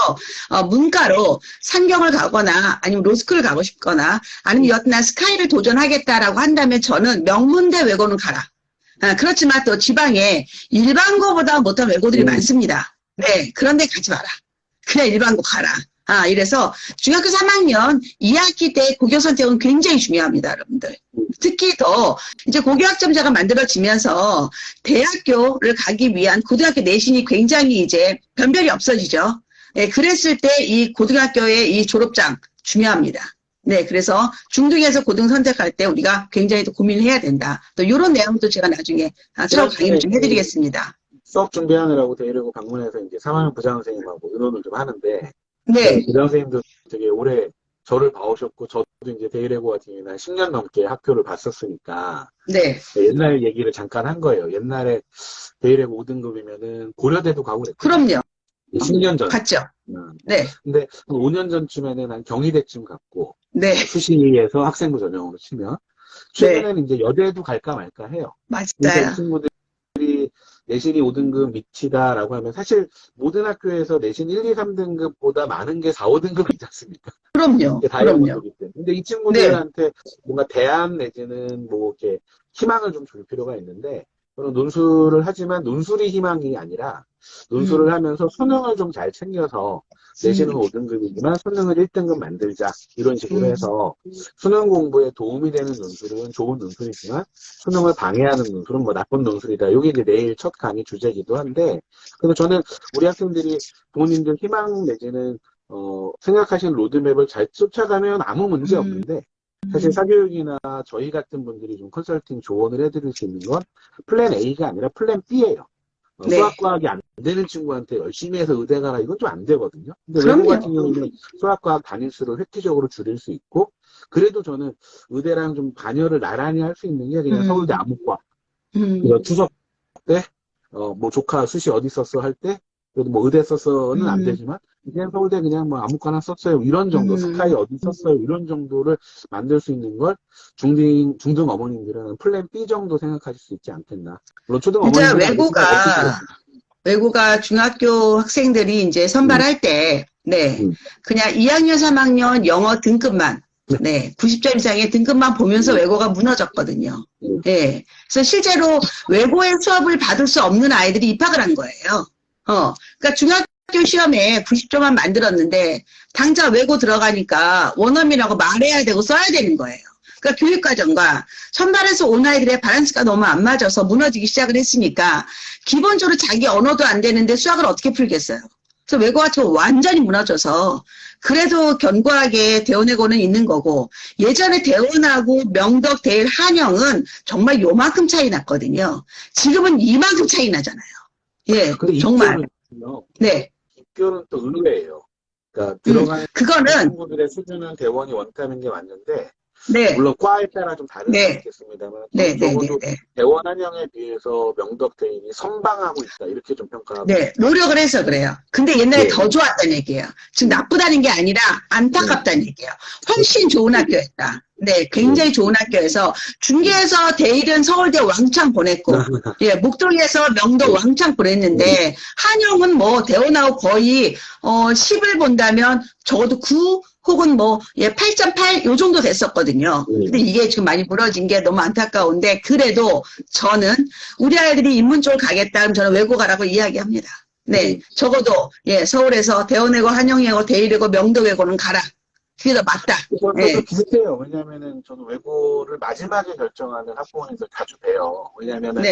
문과로 상경을 가거나 아니면 로스쿨을 가고 싶거나 아니면 여ትና 스카이를 도전하겠다라고 한다면 저는 명문대 외고는 가라. 그렇지만 또 지방에 일반고보다 못한 외고들이 많습니다. 네, 그런데 가지 마라. 그냥 일반고 가라. 이래서 중학교 3학년 2학기 때 고교 선택은 굉장히 중요합니다, 여러분들. 특히 더 이제 고교학점제가 만들어지면서 대학교를 가기 위한 고등학교 내신이 굉장히 이제 변별이 없어지죠. 네, 그랬을 때 이 고등학교의 이 졸업장 중요합니다. 네, 그래서 중등에서 고등 선택할 때 우리가 굉장히 또 고민을 해야 된다. 또 이런 내용도 제가 나중에 차후 강의를 좀 해드리겠습니다. 수업 준비하느라고 데리고 방문해서 이제 3학년 부장 선생님하고 의논을 좀 하는데 네. 부장 선생님도 되게 오래 저를 봐오셨고 저도 이제 데이레고 같은 경우는 한 10년 넘게 학교를 봤었으니까 네. 옛날 얘기를 잠깐 한 거예요. 옛날에 데이레고 5등급이면은 고려대도 가고 그랬거든요. 그럼요. 10년 전. 갔죠. 네. 근데 한 5년 전쯤에는 한 경희대쯤 갔고 네. 수시에서 학생부 전형으로 치면 최근에는 이제 여대도 갈까 말까 해요. 맞아요. 그러니까 이 친구들이 내신이 5등급 밑이다라고 하면 사실 모든 학교에서 내신 1, 2, 3등급보다 많은 게 4, 5등급이 있지 않습니까? 그럼요. 다이아몬드기 때문에. 근데 이 친구들한테 뭔가 대안 내지는 뭐 이렇게 희망을 좀 줄 필요가 있는데 저는 논술을 하지만 논술이 희망이 아니라 논술을 하면서 수능을 좀 잘 챙겨서 내신은 5등급이지만 수능을 1등급 만들자 이런 식으로 해서 수능 공부에 도움이 되는 논술은 좋은 논술이지만 수능을 방해하는 논술은 뭐 나쁜 논술이다. 이게 이제 내일 첫 강의 주제이기도 한데 그래서 저는 우리 학생들이 부모님들 희망 내지는 생각하신 로드맵을 잘 쫓아가면 아무 문제 없는데 사실 사교육이나 저희 같은 분들이 좀 컨설팅 조언을 해드릴 수 있는 건 플랜 A가 아니라 플랜 B예요. 네. 수학과학이 안 되는 친구한테 열심히 해서 의대 가라 이건 좀 안 되거든요. 근데 외국 같은 경우는 수학과학 단위수를 획기적으로 줄일 수 있고 그래도 저는 의대랑 좀 반열을 나란히 할 수 있는 게 그냥 서울대 암흑과 추석 때 뭐 조카 수시 어디 썼어 할 때 그래도 뭐 의대 썼어는 안 되지만 그냥 서울대 그냥 뭐 아무거나 썼어요 이런 정도 스카이 어디 썼어요 이런 정도를 만들 수 있는 걸 중등 어머님들은 플랜 B 정도 생각하실 수 있지 않겠나. 물론 초등 진짜 어머님들은 외고가 중학교 학생들이 이제 선발할 때 그냥 2학년 3학년 영어 등급만 90점 이상의 등급만 보면서 외고가 무너졌거든요. 네. 그래서 실제로 외고의 수업을 받을 수 없는 아이들이 입학을 한 거예요. 그러니까 중학교 시험에 90점만 만들었는데 당장 외고 들어가니까 원어민하고 말해야 되고 써야 되는 거예요. 그러니까 교육과정과 선발해서 온 아이들의 밸런스가 너무 안 맞아서 무너지기 시작을 했으니까 기본적으로 자기 언어도 안 되는데 수학을 어떻게 풀겠어요. 그래서 외고 같은 거 완전히 무너져서 그래도 견고하게 대원외고는 있는 거고 예전에 대원하고 명덕, 대일, 한영은 정말 요만큼 차이 났거든요. 지금은 이만큼 차이 나잖아요. 예, 근데 정말. 네. 입교는 또 의외예요. 그러니까 들어가는 친구들의 수준은 대원이 원탑인 게 맞는데 물론 과에 따라 좀 다를 수 있겠습니다만 적어도 대원 한영에 비해서 명덕 대인이 선방하고 있다 이렇게 좀 평가하고 노력을 해서 그래요. 근데 옛날에 더 좋았다는 얘기예요. 지금 나쁘다는 게 아니라 안타깝다는 얘기예요. 훨씬 좋은 학교였다. 굉장히 좋은 학교에서 중계에서 대일은 서울대 왕창 보냈고 목동에서 명덕 왕창 보냈는데 한영은 뭐 대원하고 거의 10을 본다면 적어도 9 혹은 8.8 요 정도 됐었거든요. 근데 이게 지금 많이 무너진 게 너무 안타까운데 그래도 저는 우리 아이들이 인문 쪽을 가겠다 하면 저는 외고 가라고 이야기합니다. 적어도 서울에서 대원외고, 한영외고, 대일외고, 명덕외고는 가라. 그게 더 맞다. 저도 비슷해요. 왜냐면은 저는 외고를 마지막에 결정하는 학부모님들 자주 봬요. 왜냐면은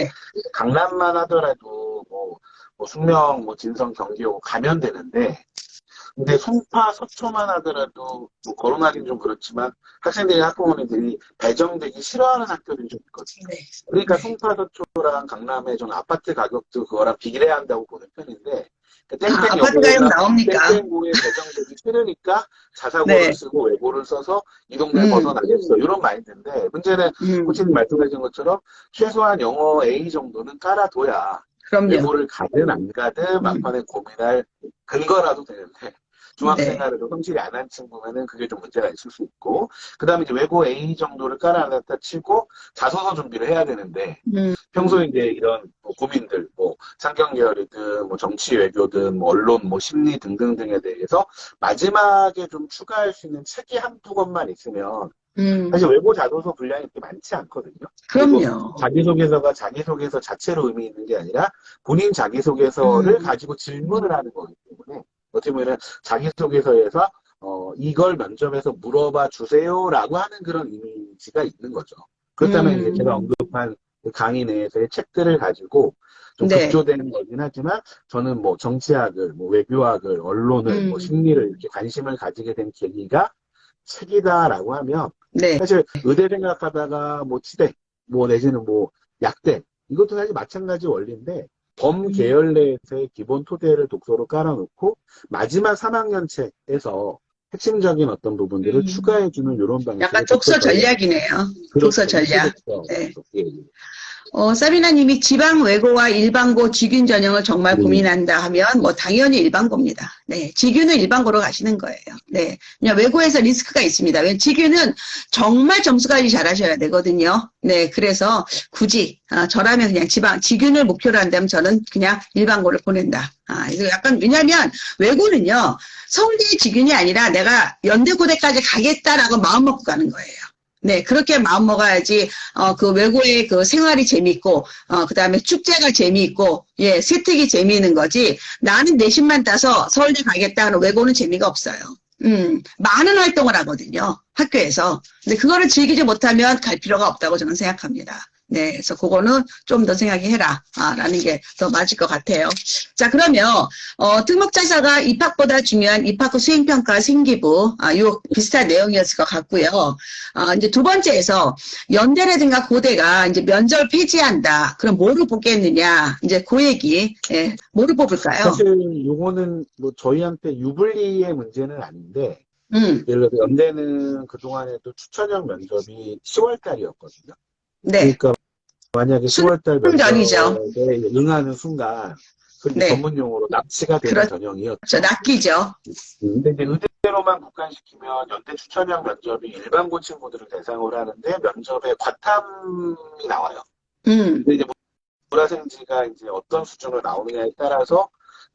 강남만 하더라도 뭐 숙명, 진성, 경기고 가면 되는데 근데 송파, 서초만 하더라도 뭐 거론하기는 좀 그렇지만 학생들이 학부모님들이 배정되기 싫어하는 학교들이 좀 있거든요. 네. 그러니까 네. 송파, 서초랑 강남의 좀 아파트 가격도 그거랑 비례한다고 보는 편인데 그 땡땡 아파트 가격 여고가 나옵니까? 땡땡고에 배정되기 싫으니까 자사고를 네. 쓰고 외고를 써서 이 동네를 음, 벗어나겠어. 이런 마인드인데 문제는 음, 코치님 말씀하신 것처럼 최소한 영어 A 정도는 깔아둬야 그럼요. 외고를 가든 안 가든 음, 막판에 고민할 근거라도 되는데 네. 중학생활에도 성실히 안 한 친구면은 그게 좀 문제가 있을 수 있고 그다음에 이제 외고 A 정도를 깔아놨다 치고 자소서 준비를 해야 되는데 음, 평소에 이제 이런 뭐 고민들, 뭐 상경 계열이든 뭐 정치 외교든 뭐 언론 뭐 심리 등등등에 대해서 마지막에 좀 추가할 수 있는 책이 한두 권만 있으면 음, 사실 외고 자소서 분량이 그렇게 많지 않거든요. 그리고 그럼요. 자기소개서가 자기소개서 자체로 의미 있는 게 아니라 본인 자기소개서를 음, 가지고 질문을 하는 거기 때문에 어떻게 보면 자기소개서에서 이걸 면접에서 물어봐 주세요라고 하는 그런 이미지가 있는 거죠. 그렇다면 이제 제가 음, 언급한 그 강의 내에서의 책들을 가지고 좀 네. 급조되는 거긴 하지만 저는 뭐 정치학을, 뭐 외교학을, 언론을, 뭐 음, 심리를 이렇게 관심을 가지게 된 계기가 책이다라고 하면 네. 사실 의대 생각하다가 뭐 치대, 뭐 내지는 뭐 약대 이것도 사실 마찬가지 원리인데 범 음, 계열 내에서의 기본 토대를 독서로 깔아놓고 마지막 3학년 책에서 핵심적인 어떤 부분들을 음. 추가해주는 이런 약간 방식의 독서 독서 전략. 전략이네요. 독서 그렇죠. 입시 전략. 독서. 네. 예, 예. 사비나님이 지방 외고와 일반고 직윤 전형을 정말 고민한다 하면 뭐 당연히 일반고입니다. 네, 직윤은 일반고로 가시는 거예요. 네, 그냥 외고에서 리스크가 있습니다. 왜냐면 직윤은 정말 점수 관리 잘하셔야 되거든요. 네, 그래서 굳이 저라면 그냥 직윤을 목표로 한다면 저는 그냥 일반고를 보낸다. 이거 약간 왜냐하면 외고는요 서울대 직윤이 아니라 내가 연대고대까지 가겠다라고 마음 먹고 가는 거예요. 네, 그렇게 마음 먹어야지, 그 외고의 그 생활이 재밌고, 그 다음에 축제가 재미있고, 예, 세특이 재미있는 거지. 나는 내신만 따서 서울대 가겠다 하는 외고는 재미가 없어요. 많은 활동을 하거든요. 학교에서. 근데 그거를 즐기지 못하면 갈 필요가 없다고 저는 생각합니다. 네, 그래서 그거는 좀 더 생각해 해라. 라는 게 더 맞을 것 같아요. 자, 그러면, 특목자사가 입학보다 중요한 입학 후 수행평가 생기부, 요 비슷한 내용이었을 것 같고요. 이제 두 번째에서 연대라든가 고대가 이제 면접을 폐지한다. 그럼 뭐로 뽑겠느냐? 이제 그 얘기. 예, 뭐로 뽑을까요? 사실 요거는 뭐 저희한테 유불리의 문제는 아닌데 음, 예를 들어 연대는 그동안에도 추천형 면접이 10월 달이었거든요. 네. 그러니까 만약에 수능 10월달 전이죠. 면접에 응하는 순간, 그 이제 네. 전문 용어로 납치가 되는 그렇죠. 전형이었죠. 낚이죠. 근데 이제 의대로만 국한시키면 연대 추천형 면접이 일반고 친구들을 대상으로 하는데 면접에 과탐이 나와요. 음, 근데 이제 물화생지가 이제 어떤 수준으로 나오느냐에 따라서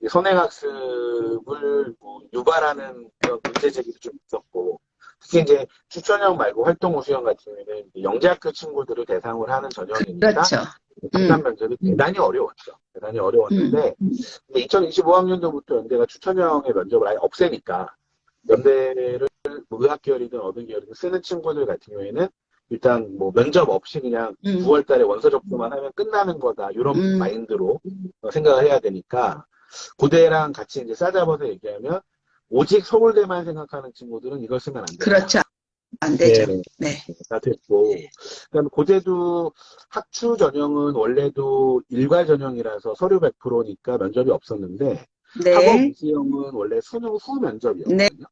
선행학습을 뭐 유발하는 그런 문제 제기도 좀 있었고, 특히 이제 추천형 말고 활동 우수형 같은 경우에는 영재학교 친구들을 대상으로 하는 전형이니까 그렇죠. 부산 음, 면접이 대단히 어려웠죠. 대단히 음, 어려웠는데 2025학년도부터 연대가 추천형의 면접을 아예 없애니까 연대를 뭐 의학 계열이든 어느 계열이든 쓰는 친구들 같은 경우에는 일단 뭐 면접 없이 그냥 음, 9월 달에 원서 접수만 하면 끝나는 거다 이런 음, 마인드로 생각을 해야 되니까 고대랑 같이 이제 싸잡아서 얘기하면 오직 서울대만 생각하는 친구들은 이걸 쓰면 안 된다. 그렇죠. 안 네, 되죠. 네. 다 됐고, 그다음에 고대도 학추 전형은 원래도 일괄 전형이라서 서류 100%니까 면접이 없었는데 학업 네. 우수형은 원래 수능 후 네. 면접이었거든요.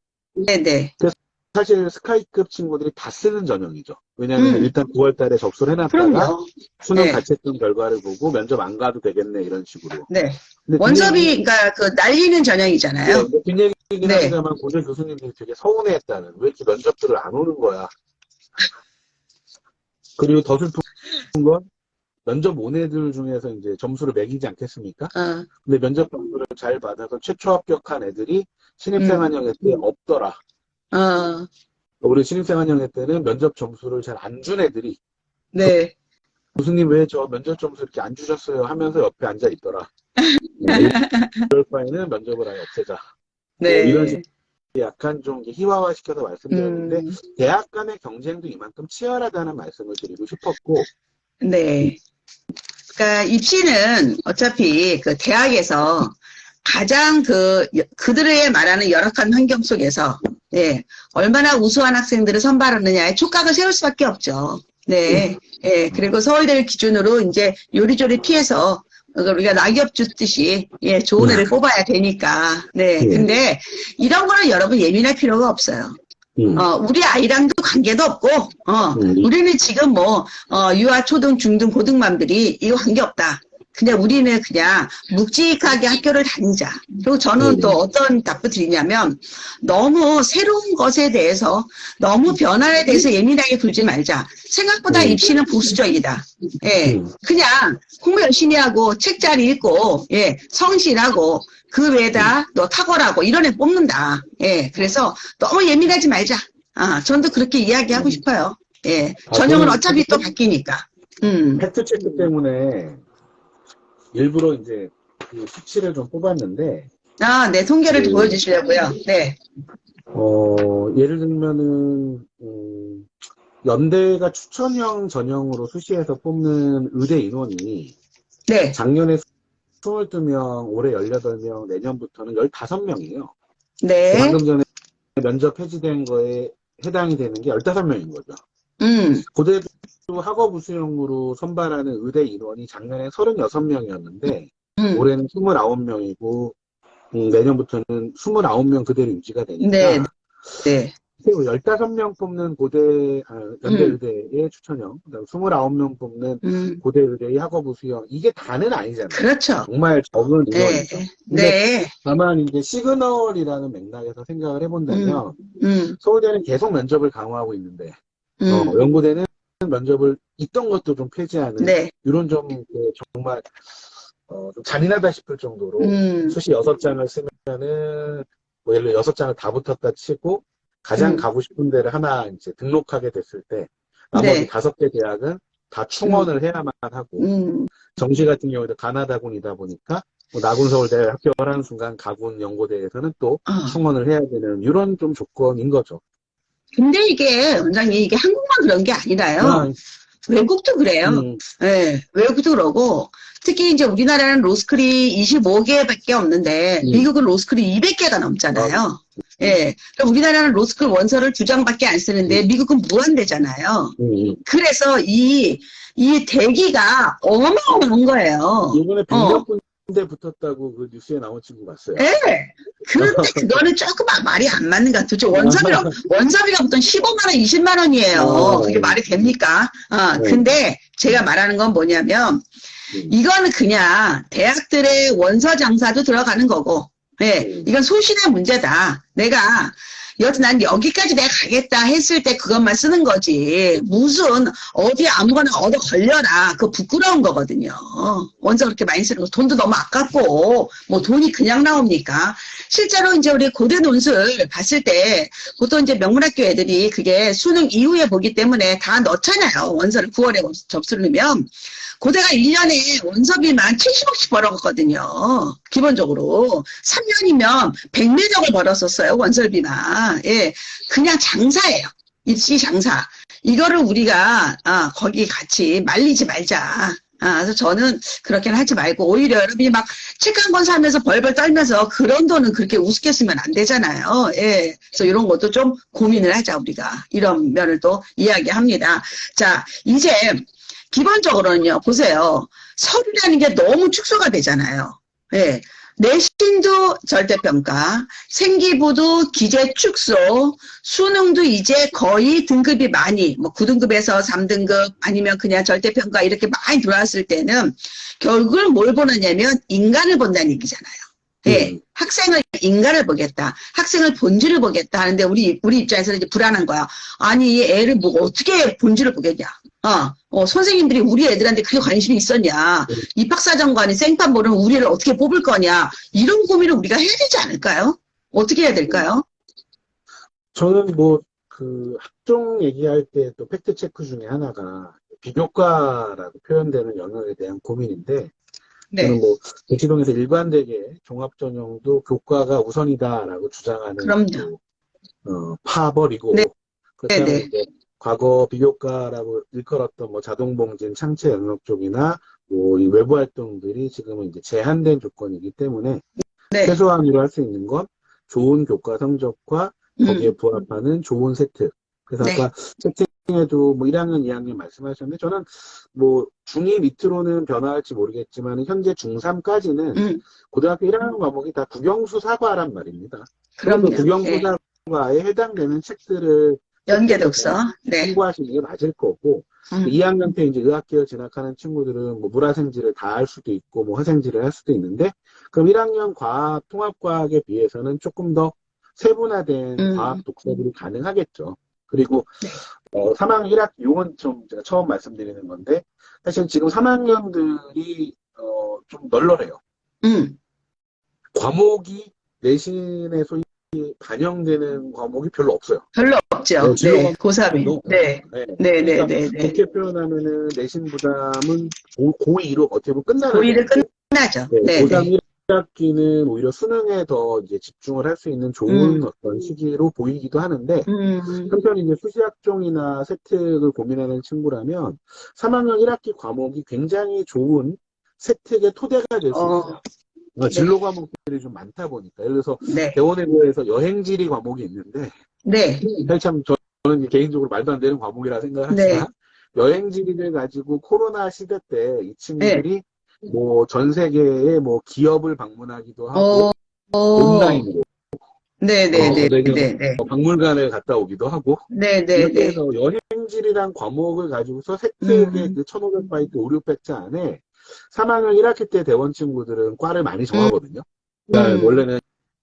네. 네. 그래서 사실 스카이급 친구들이 다 쓰는 전형이죠. 왜냐하면 음, 일단 9월 달에 접수를 해놨다가 그럼요. 수능 네. 가채점 결과를 보고 면접 안 가도 되겠네 이런 식으로. 네. 근데 원섭이, 뒷얘기, 그러니까 그 날리는 전형이잖아요. 뭐 뒷얘기긴 네. 합니다만 고대 교수님들이 되게 서운해했다는 왜 이렇게 면접들을 안 오는 거야. 그리고 더 슬픈 건 면접 온 애들 중에서 이제 점수를 매기지 않겠습니까? 어, 근데 면접 점수를 잘 받아서 최초 합격한 애들이 음, 신입생활형회 때 없더라. 어, 우리 신입생활형회 때는 면접 점수를 잘 안 준 애들이 네. 교수님 왜 저 면접 점수 이렇게 안 주셨어요 하면서 옆에 앉아 있더라. 이럴 바에는 면접을 아예 없애자. 뭐 이런 식으로 네. 약간 좀 희화화시켜서 말씀드렸는데 음, 대학 간의 경쟁도 이만큼 치열하다는 말씀을 드리고 싶었고 네. 그러니까 입시는 어차피 그 대학에서 가장 그들의 말하는 열악한 환경 속에서, 예, 얼마나 우수한 학생들을 선발하느냐에 촉각을 세울 수밖에 없죠. 네, 예, 그리고 서울대를 기준으로 이제 요리조리 피해서 우리가 낙엽 줍듯이, 예, 좋은 애를 뽑아야 되니까. 네, 근데 이런 거는 여러분 예민할 필요가 없어요. 우리 아이랑도 관계도 없고, 우리는 지금 유아, 초등, 중등, 고등맘들이 이거 관계없다. 그냥 우리는 그냥 묵직하게 학교를 다니자. 그리고 저는 또 어떤 답을 드리냐면, 너무 새로운 것에 대해서, 너무 변화에 대해서 예민하게 굴지 말자. 생각보다 입시는 보수적이다. 예. 그냥 공부 열심히 하고, 책 잘 읽고, 예, 성실하고, 그 외에다 너 탁월하고 이런 애 뽑는다. 예. 그래서 너무 예민하지 말자. 전도 그렇게 이야기하고 싶어요. 예. 전형은 어차피 또 바뀌니까. 팩트체크 때문에 일부러 이제 그 수치를 좀 뽑았는데. 네. 통계를 좀 보여주시려고요. 네. 예를 들면은, 연대가 추천형 전형으로 수시에서 뽑는 의대 인원이. 네. 작년에 22명, 올해 18명, 내년부터는 15명이에요. 네. 방금 전에 면접 폐지된 거에 해당이 되는 게 15명인 거죠. 고대도 학업 우수형으로 선발하는 의대 인원이 작년에 36명이었는데, 올해는 29명이고, 내년부터는 29명 그대로 유지가 되니까, 네. 네. 15명 뽑는 연대 의대의 추천형, 그다음 29명 뽑는 고대 의대의 학업 우수형, 이게 다는 아니잖아요. 그렇죠. 정말 적은 인원이죠. 네. 다만 이제 시그널이라는 맥락에서 생각을 해본다면, 서울대는 계속 면접을 강화하고 있는데, 연고대는 면접을 있던 것도 좀 폐지하는, 네. 이런 좀 정말 좀 잔인하다 싶을 정도로 수시 6장을 쓰면은 뭐 예를 들어 6장을 다 붙었다 치고 가장 가고 싶은 데를 하나 이제 등록하게 됐을 때 나머지 5개 대학은 다 충원을 해야만 하고 정시 같은 경우에도 가나다군이다 보니까 뭐 나군서울대 합격을 하는 순간 가군 연고대에서는 또 충원을 해야 되는 이런 좀 조건인 거죠. 근데 이게 원장님 이게 한국만 그런 게 아니라요. 외국도 그래요. 네, 외국도 그러고 특히 이제 우리나라는 로스쿨이 25개밖에 없는데 미국은 로스쿨이 200개가 넘잖아요. 예. 그럼 우리나라는 로스쿨 원서를 2장밖에 안 쓰는데 미국은 무한대잖아요. 그래서 이 대기가 어마어마한 거예요. 이번에 100몇 군데 붙었다고 그 뉴스에 나온 친구 봤어요. 예. 그런데 그거는 조금 말이 안 맞는 것 같아요. 원서비가 보통 15만 원, 20만 원이에요. 그게 말이 됩니까? 근데 제가 말하는 건 뭐냐면 이거는 그냥 대학들의 원서 장사도 들어가는 거고, 예, 이건 소신의 문제다. 여튼 난 여기까지 내가 가겠다 했을 때 그것만 쓰는 거지. 무슨 어디 아무거나 얻어 걸려라. 그거 부끄러운 거거든요. 원서 그렇게 많이 쓰는 거 돈도 너무 아깝고 뭐 돈이 그냥 나옵니까? 실제로 이제 우리 고대 논술 봤을 때 보통 이제 명문학교 애들이 그게 수능 이후에 보기 때문에 다 넣잖아요. 원서를 9월에 접수를 하면. 고대가 1년에 원서비만 70억씩 벌었거든요. 기본적으로. 3년이면 100매력을 벌었었어요. 원서비만. 예. 그냥 장사예요. 입시 장사. 이거를 우리가, 거기 같이 말리지 말자. 그래서 저는 그렇게는 하지 말고, 오히려 여러분이 막 책 한 권 사면서 벌벌 떨면서 그런 돈은 그렇게 우습게 쓰면 안 되잖아요. 예. 그래서 이런 것도 좀 고민을 하자, 우리가. 이런 면을 또 이야기합니다. 자, 이제, 기본적으로는요, 보세요. 서류라는 게 너무 축소가 되잖아요. 예. 내신도 절대평가, 생기부도 기재 축소, 수능도 이제 거의 등급이 많이, 뭐 9등급에서 3등급 아니면 그냥 절대평가 이렇게 많이 들어왔을 때는 결국은 뭘 보느냐면 인간을 본다는 얘기잖아요. 예. 학생을, 인간을 보겠다. 학생을 본질을 보겠다 하는데 우리 입장에서는 이제 불안한 거야. 아니, 애를 뭐 어떻게 본질을 보겠냐. 선생님들이 우리 애들한테 그게 관심이 있었냐. 입학사정관이 생판 모르는 우리를 어떻게 뽑을 거냐. 이런 고민을 우리가 해야 되지 않을까요? 어떻게 해야 될까요? 저는 학종 얘기할 때 또 팩트체크 중에 하나가 비교과라고 표현되는 영역에 대한 고민인데, 네. 저는 대치동에서 일반되게 종합전형도 교과가 우선이다라고 주장하는 그럼요. 파벌이고, 네. 그다음에 네. 이제 과거 비교과라고 일컬었던 자동봉진, 창체 영역 쪽이나 이 외부 활동들이 지금은 이제 제한된 조건이기 때문에 네. 최소한으로 할 수 있는 건 좋은 교과 성적과 거기에 부합하는 좋은 세트. 그래서 네. 아까 채팅에도 뭐 1학년, 2학년 말씀하셨는데 저는 뭐 중2 밑으로는 변화할지 모르겠지만 현재 중3까지는 고등학교 1학년 과목이 다 국영수 사과란 말입니다. 그럼 그 그럼요. 국영수 예. 사과에 해당되는 책들을 연계 독서. 네. 공부하시는 게 맞을 거고 2학년 때 이제 의학계열 진학하는 친구들은 뭐 물화생지를 다 할 수도 있고 뭐 화생지를 할 수도 있는데 그럼 1학년 과학 통합과학에 비해서는 조금 더 세분화된 과학 독서들이 가능하겠죠. 그리고 네. 3학년 1학기 요건 좀 제가 처음 말씀드리는 건데 사실 지금 3학년들이 좀 널널해요. 과목이 내신에 소위 반영되는 과목이 별로 없어요. 별로 없죠. 네. 고3이. 너무 네. 네. 네, 네, 그러니까 네, 네. 좋게 표현하면은 내신 부담은 고2로 어떻게 보면 끝나는 고1을 거고 끝나죠. 네, 네, 고3 네. 1학기는 오히려 수능에 더 이제 집중을 할 수 있는 좋은 어떤 시기로 보이기도 하는데 한편 이제 수시학종이나 세특을 고민하는 친구라면 3학년 1학기 과목이 굉장히 좋은 세특의 토대가 될 수 있어요. 진로 과목들이 좀 많다 보니까. 예를 들어서 네. 대원에 비해서 여행지리 과목이 있는데 네. 사실 참 저는 이제 개인적으로 말도 안 되는 과목이라 생각하지만 네. 여행지리를 가지고 코로나 시대 때 이 친구들이 뭐 전 세계의 뭐 기업을 방문하기도 하고 온라인으로 네네네네. 박물관을 갔다 오기도 하고 이렇게 해서 여행지리란 과목을 가지고서 세특의 그 1500바이트 5, 600자 안에 3학년 1학기 때 대원 친구들은 과를 많이 정하거든요. 그러니까 원래는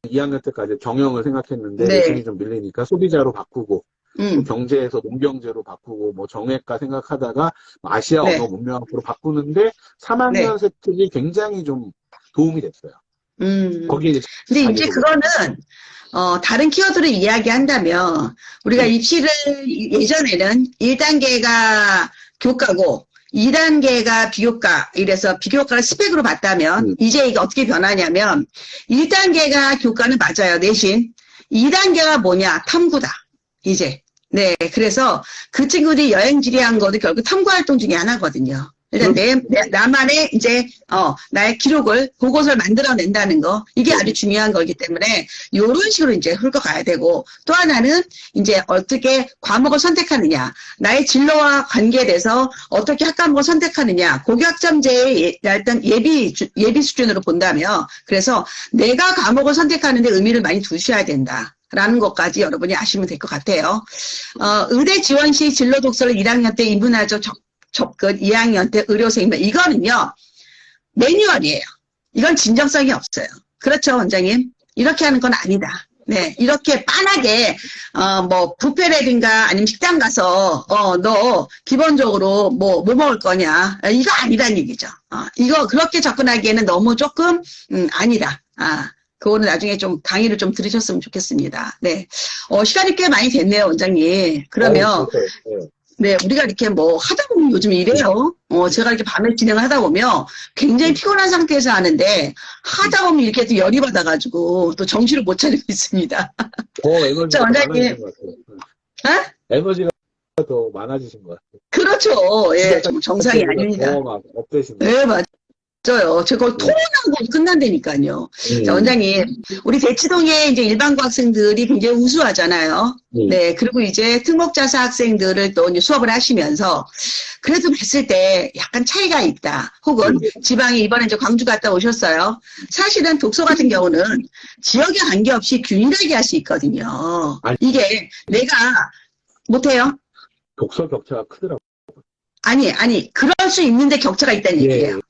2학년 때까지 경영을 생각했는데 내신이 좀 밀리니까 소비자로 바꾸고 또 경제에서 농경제로 바꾸고 뭐 정외과 생각하다가 아시아 언어 문명학으로 바꾸는데 3학년 세특이 굉장히 좀 도움이 됐어요. 거기에 이제 근데 이제 그거는 다른 키워드를 이야기한다면 우리가 입시를 예전에는 1단계가 교과고 2단계가 비교과, 이래서 비교과를 스펙으로 봤다면 이제 이게 어떻게 변하냐면 1단계가 교과는 맞아요. 내신. 2단계가 뭐냐? 탐구다. 이제. 네. 그래서 그 친구들이 여행지리한 것도 결국 탐구 활동 중에 하나거든요. 일단 나만의 이제 나의 기록을 보고서를 만들어낸다는 거 이게 아주 중요한 거기 때문에 이런 식으로 이제 흘러가야 되고 또 하나는 이제 어떻게 과목을 선택하느냐 나의 진로와 관계돼서 어떻게 학과목을 선택하느냐 고교학점제의 일단 예비 수준으로 본다면 그래서 내가 과목을 선택하는데 의미를 많이 두셔야 된다. 라는 것까지 여러분이 아시면 될 것 같아요. 의대 지원 시 진로 독서를 1학년 때 인문화적 접근 2학년 때 의료생명 이거는요 매뉴얼이에요. 이건 진정성이 없어요. 그렇죠 원장님? 이렇게 하는 건 아니다. 네 이렇게 빤하게 뭐 뷔페라든가 아니면 식당 가서 너 기본적으로 뭐 먹을 거냐 이거 아니란 얘기죠. 이거 그렇게 접근하기에는 너무 조금 아니다. 그거는 나중에 좀 강의를 좀 들으셨으면 좋겠습니다. 네 시간이 꽤 많이 됐네요 원장님. 그러면 네, 우리가 이렇게 뭐 하다 보면 요즘 이래요. 제가 이렇게 밤에 진행을 하다 보면 굉장히 피곤한 상태에서 하는데 하다 보면 이렇게 또 열이 받아가지고 또 정신을 못 차리고 있습니다. 에너지가 원장님. 많아지신 것 같아요. 에너지가 더 많아지신 것 같아요. 그렇죠. 예, 좀 정상이 아닙니다. 네, 맞아요. 제가 토론하고 끝난다니까요. 자, 원장님, 우리 대치동에 이제 일반고 학생들이 굉장히 우수하잖아요. 네, 그리고 이제 특목자사 학생들을 또 이제 수업을 하시면서 그래도 봤을 때 약간 차이가 있다. 혹은 지방에 이번에 이제 광주 갔다 오셨어요. 사실은 독서 같은 경우는 지역에 관계없이 균일하게 할 수 있거든요. 이게 내가 못해요? 독서 격차가 크더라고요. 아니, 그럴 수 있는데 격차가 있다는 얘기예요.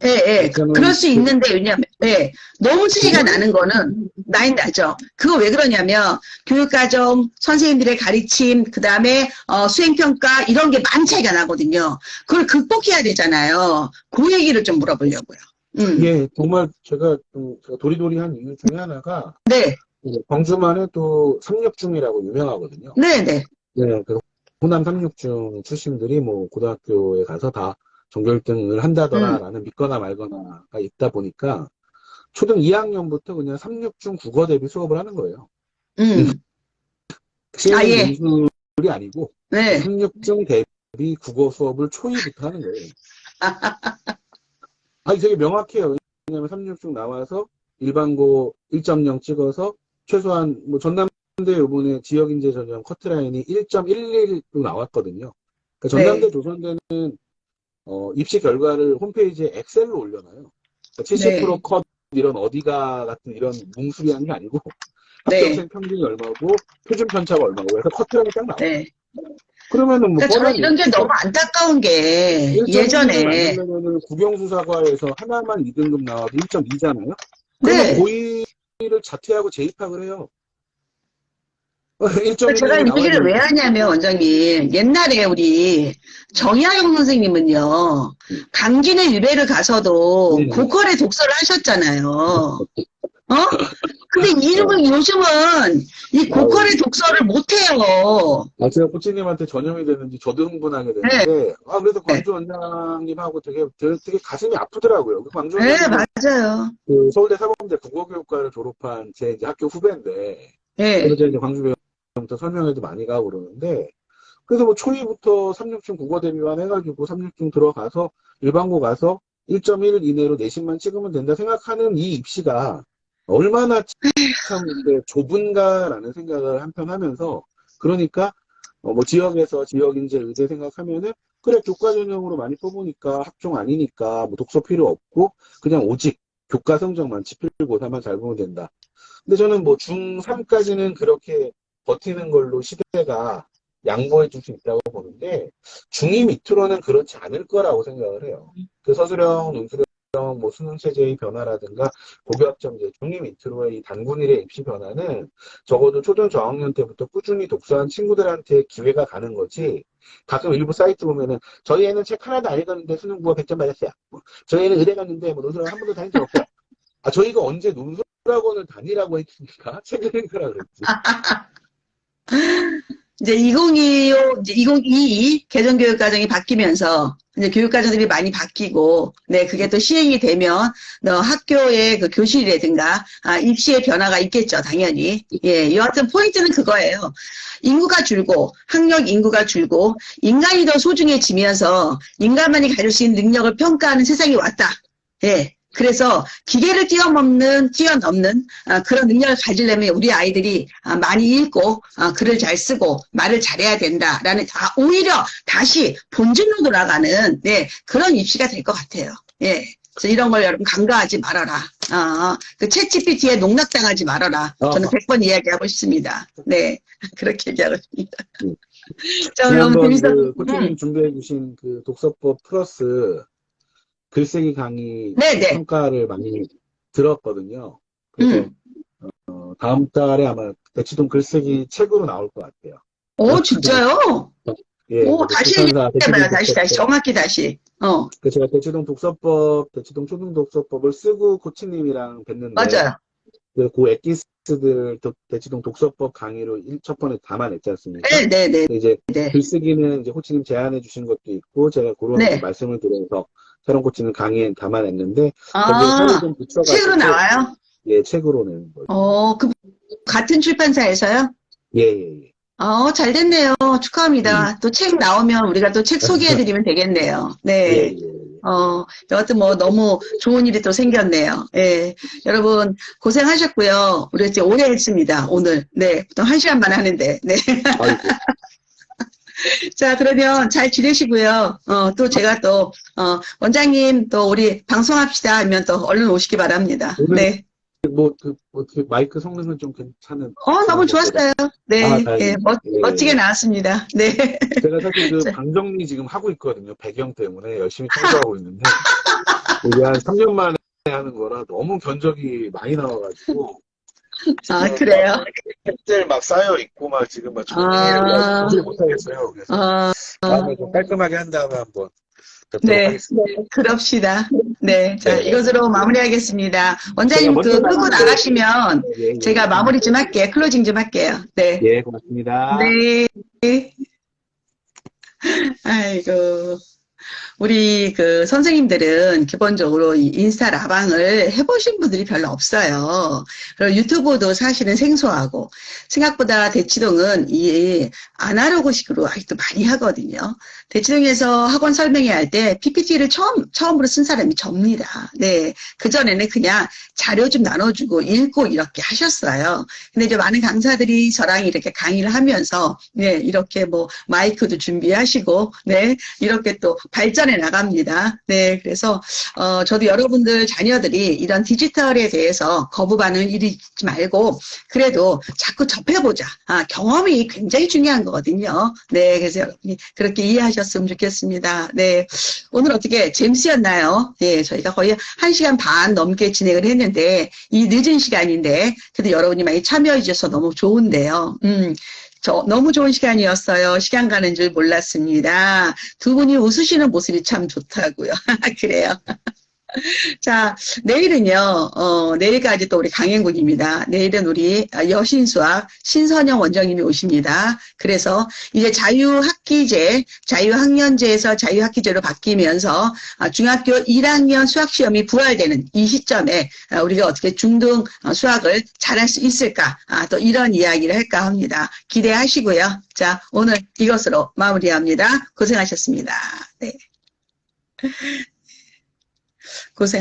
예. 그럴 수 있는데, 왜냐면, 너무 차이가 나는 거는, 나죠. 그거 왜 그러냐면, 교육과정, 선생님들의 가르침, 그 다음에, 수행평가, 이런 게 많은 차이가 나거든요. 그걸 극복해야 되잖아요. 그 얘기를 좀 물어보려고요. 예, 정말 제가 도리도리한 이유 중에 하나가, 네. 광주만 해도 삼육중이라고 유명하거든요. 네네. 네, 그 호남 삼육중 출신들이 뭐, 고등학교에 가서 다 전교 1등을 한다더라라는 믿거나 말거나가 있다 보니까 초등 2학년부터 그냥 365 국어 대비 수업을 하는 거예요. 시행령 논술이 아니고 365 대비 국어 수업을 초2부터 하는 거예요. 되게 명확해요. 왜냐하면 366 나와서 일반고 1.0 찍어서 최소한 뭐 전남대 요번에 지역인재 전형 커트라인이 1.11로 나왔거든요. 그러니까 전남대 네. 조선대는 입시 결과를 홈페이지에 엑셀로 올려놔요. 그러니까 70% 네. 컷 이런 어디가 같은 이런 뭉수리한 게 아니고 네. 합격생 평균이 얼마고 표준 편차가 얼마고 해서 커트라인이 딱 나와요. 네. 그러면은 뭐 그러니까 저는 뻔한 이런 게 너무 안타까운 게 1.11을 예전에 만들려면 국영수사과에서 하나만 2등급 나와도 1.2잖아요. 그러면 네. 고2를 자퇴하고 재입학을 해요. 그러니까 제가 1.11이 이 나와야 얘기를 왜 되는데. 하냐면 원장님 옛날에 우리 정약용 선생님은요 강진의 유배를 가서도 네. 고퀄의 독서를 하셨잖아요. 어? 근데 요즘은 이 고퀄의 독서를 못해요. 제가 코치님한테 전염이 됐는지 저도 흥분하게 네. 되는데, 그래서 네. 광주 원장님하고 되게 가슴이 아프더라고요. 그 광주 네, 원장님은 맞아요. 그 서울대 사범대 국어교육과를 졸업한 제 이제 학교 후배인데, 그래서 네. 제가 이제 광주병부터 설명회도 많이 가고 그러는데, 그래서 뭐 초2부터 365 국어 대비만 해가지고 365 들어가서 일반고 가서 1.1 이내로 내신만 찍으면 된다 생각하는 이 입시가 얼마나 참 근데 좁은가라는 생각을 한편 하면서 그러니까 뭐 지역에서 지역인재 의대 생각하면은 그래 교과 전형으로 많이 뽑으니까 학종 아니니까 뭐 독서 필요 없고 그냥 오직 교과 성적만 지필고사만 잘 보면 된다. 근데 저는 뭐 중3까지는 그렇게 버티는 걸로 시대가 양보해 줄 수 있다고 보는데 중2 밑으로는 그렇지 않을 거라고 생각을 해요. 그 서술형, 논술형, 뭐 수능 체제의 변화라든가 고교학점제 중2 밑으로의 이 단군일의 입시 변화는 적어도 초등 저학년 때부터 꾸준히 독서한 친구들한테 기회가 가는 거지. 가끔 일부 사이트 보면은 저희 애는 책 하나도 안 읽었는데 수능 국어 100점 맞았어요. 저희 애는 의대 갔는데 뭐 논술학 한 번도 다닌 적 없어요. 저희가 언제 논술학원을 다니라고 했습니까? 책을 읽으라 그랬지. 이제 2025, 이제 2022 개정교육과정이 바뀌면서 이제 교육과정들이 많이 바뀌고, 네, 그게 또 시행이 되면, 학교의 그 교실이라든가, 입시의 변화가 있겠죠, 당연히. 예, 여하튼 포인트는 그거예요. 인구가 줄고, 학력 인구가 줄고, 인간이 더 소중해지면서, 인간만이 가질 수 있는 능력을 평가하는 세상이 왔다. 예. 그래서 기계를 뛰어넘는 그런 능력을 가지려면 우리 아이들이 많이 읽고 글을 잘 쓰고 말을 잘해야 된다라는 오히려 다시 본질로 돌아가는 네, 그런 입시가 될 것 같아요. 예. 그래서 이런 걸 여러분 간과하지 말아라. 그 챗GPT에 농락당하지 말아라. 저는 100번 이야기하고 싶습니다. 네. 그렇게 얘기하고 싶습니다. 자, 오늘 너무 지난번 재밌었 그 코치님 준비해 주신 그 독서법 플러스 글쓰기 강의 네네. 평가를 많이 들었거든요. 그래서 다음 달에 아마 대치동 글쓰기 책으로 나올 것 같아요. 오, 진짜요? 예, 오, 다시 출판사 대치동 얘기해봐요. 다시, 독서법. 정확히 다시. 그 제가 대치동 독서법, 대치동 초등 독서법을 쓰고 코치님이랑 뵀는데 맞아요. 그 엑기스들 대치동 독서법 강의로 첫 번에 담아냈지 않습니까? 네네네. 이제 글쓰기는 이제 코치님 제안해 주신 것도 있고 제가 그런 네. 말씀을 드려서 새로운 코치는 강의에 담아냈는데 거기에 살을 좀 붙여가지고 책으로 나와요? 예, 책으로 내는 거예요. 그 같은 출판사에서요? 예. 잘 됐네요. 축하합니다. 또 책 나오면 우리가 또 책 소개해드리면 되겠네요. 네. 예. 여하튼 뭐 너무 좋은 일이 또 생겼네요. 예. 여러분, 고생하셨고요. 우리 이제 오래 했습니다. 오늘. 네. 보통 1시간만 하는데. 네. 아이고. 자, 그러면 잘 지내시고요. 또 제가 또, 원장님 또 우리 방송합시다 하면 또 얼른 오시기 바랍니다. 네. 그 마이크 성능은 좀 괜찮은. 너무 좋았어요. 네. 예, 멋지게 예. 나왔습니다. 네. 제가 사실 그 방정리 지금 하고 있거든요. 배경 때문에 열심히 청소하고 있는데. 이게 한 3년 만에 하는 거라 너무 견적이 많이 나와가지고. 그래요? 책들 막 쌓여 있고 막 지금 막 정리를 못 하겠어요. 그래서 다음에 좀 깔끔하게 한 다음에 한번 뵙도록 하겠습니다. 네, 그럽시다. 네, 자, 이것으로 마무리하겠습니다. 원장님 끄고 나가시면 제가 마무리 좀 할게요. 클로징 좀 할게요. 네. 예, 고맙습니다. 네. 아이고. 우리 그 선생님들은 기본적으로 이 인스타 라방을 해보신 분들이 별로 없어요. 그리고 유튜브도 사실은 생소하고 생각보다 대치동은 이 아날로그식으로 아직도 많이 하거든요. 대치동에서 학원 설명회 할 때 PPT를 처음으로 쓴 사람이 접니다. 네. 그전에는 그냥 자료 좀 나눠주고 읽고 이렇게 하셨어요. 근데 이제 많은 강사들이 저랑 이렇게 강의를 하면서, 네, 이렇게 뭐 마이크도 준비하시고, 네, 이렇게 또 발전해 나갑니다. 네. 그래서, 저도 여러분들 자녀들이 이런 디지털에 대해서 거부 반응을 일으키지 말고, 그래도 자꾸 접해보자. 경험이 굉장히 중요한 거거든요. 네. 그래서 여러분이 그렇게 이해하셨으면 좋겠습니다. 네. 오늘 어떻게 재밌으셨나요? 네. 저희가 거의 1시간 반 넘게 진행을 했는데, 이 늦은 시간인데, 그래도 여러분이 많이 참여해 주셔서 너무 좋은데요. 너무 좋은 시간이었어요. 시간 가는 줄 몰랐습니다. 두 분이 웃으시는 모습이 참 좋다고요. 그래요. 자, 내일은요, 내일까지 또 우리 강행군입니다. 내일은 우리 여신수학 신선영 원장님이 오십니다. 그래서 이제 자유학년제에서 자유학기제로 바뀌면서 중학교 1학년 수학시험이 부활되는 이 시점에 우리가 어떻게 중등 수학을 잘할 수 있을까? 또 이런 이야기를 할까 합니다. 기대하시고요. 자, 오늘 이것으로 마무리합니다. 고생하셨습니다. 네. 고생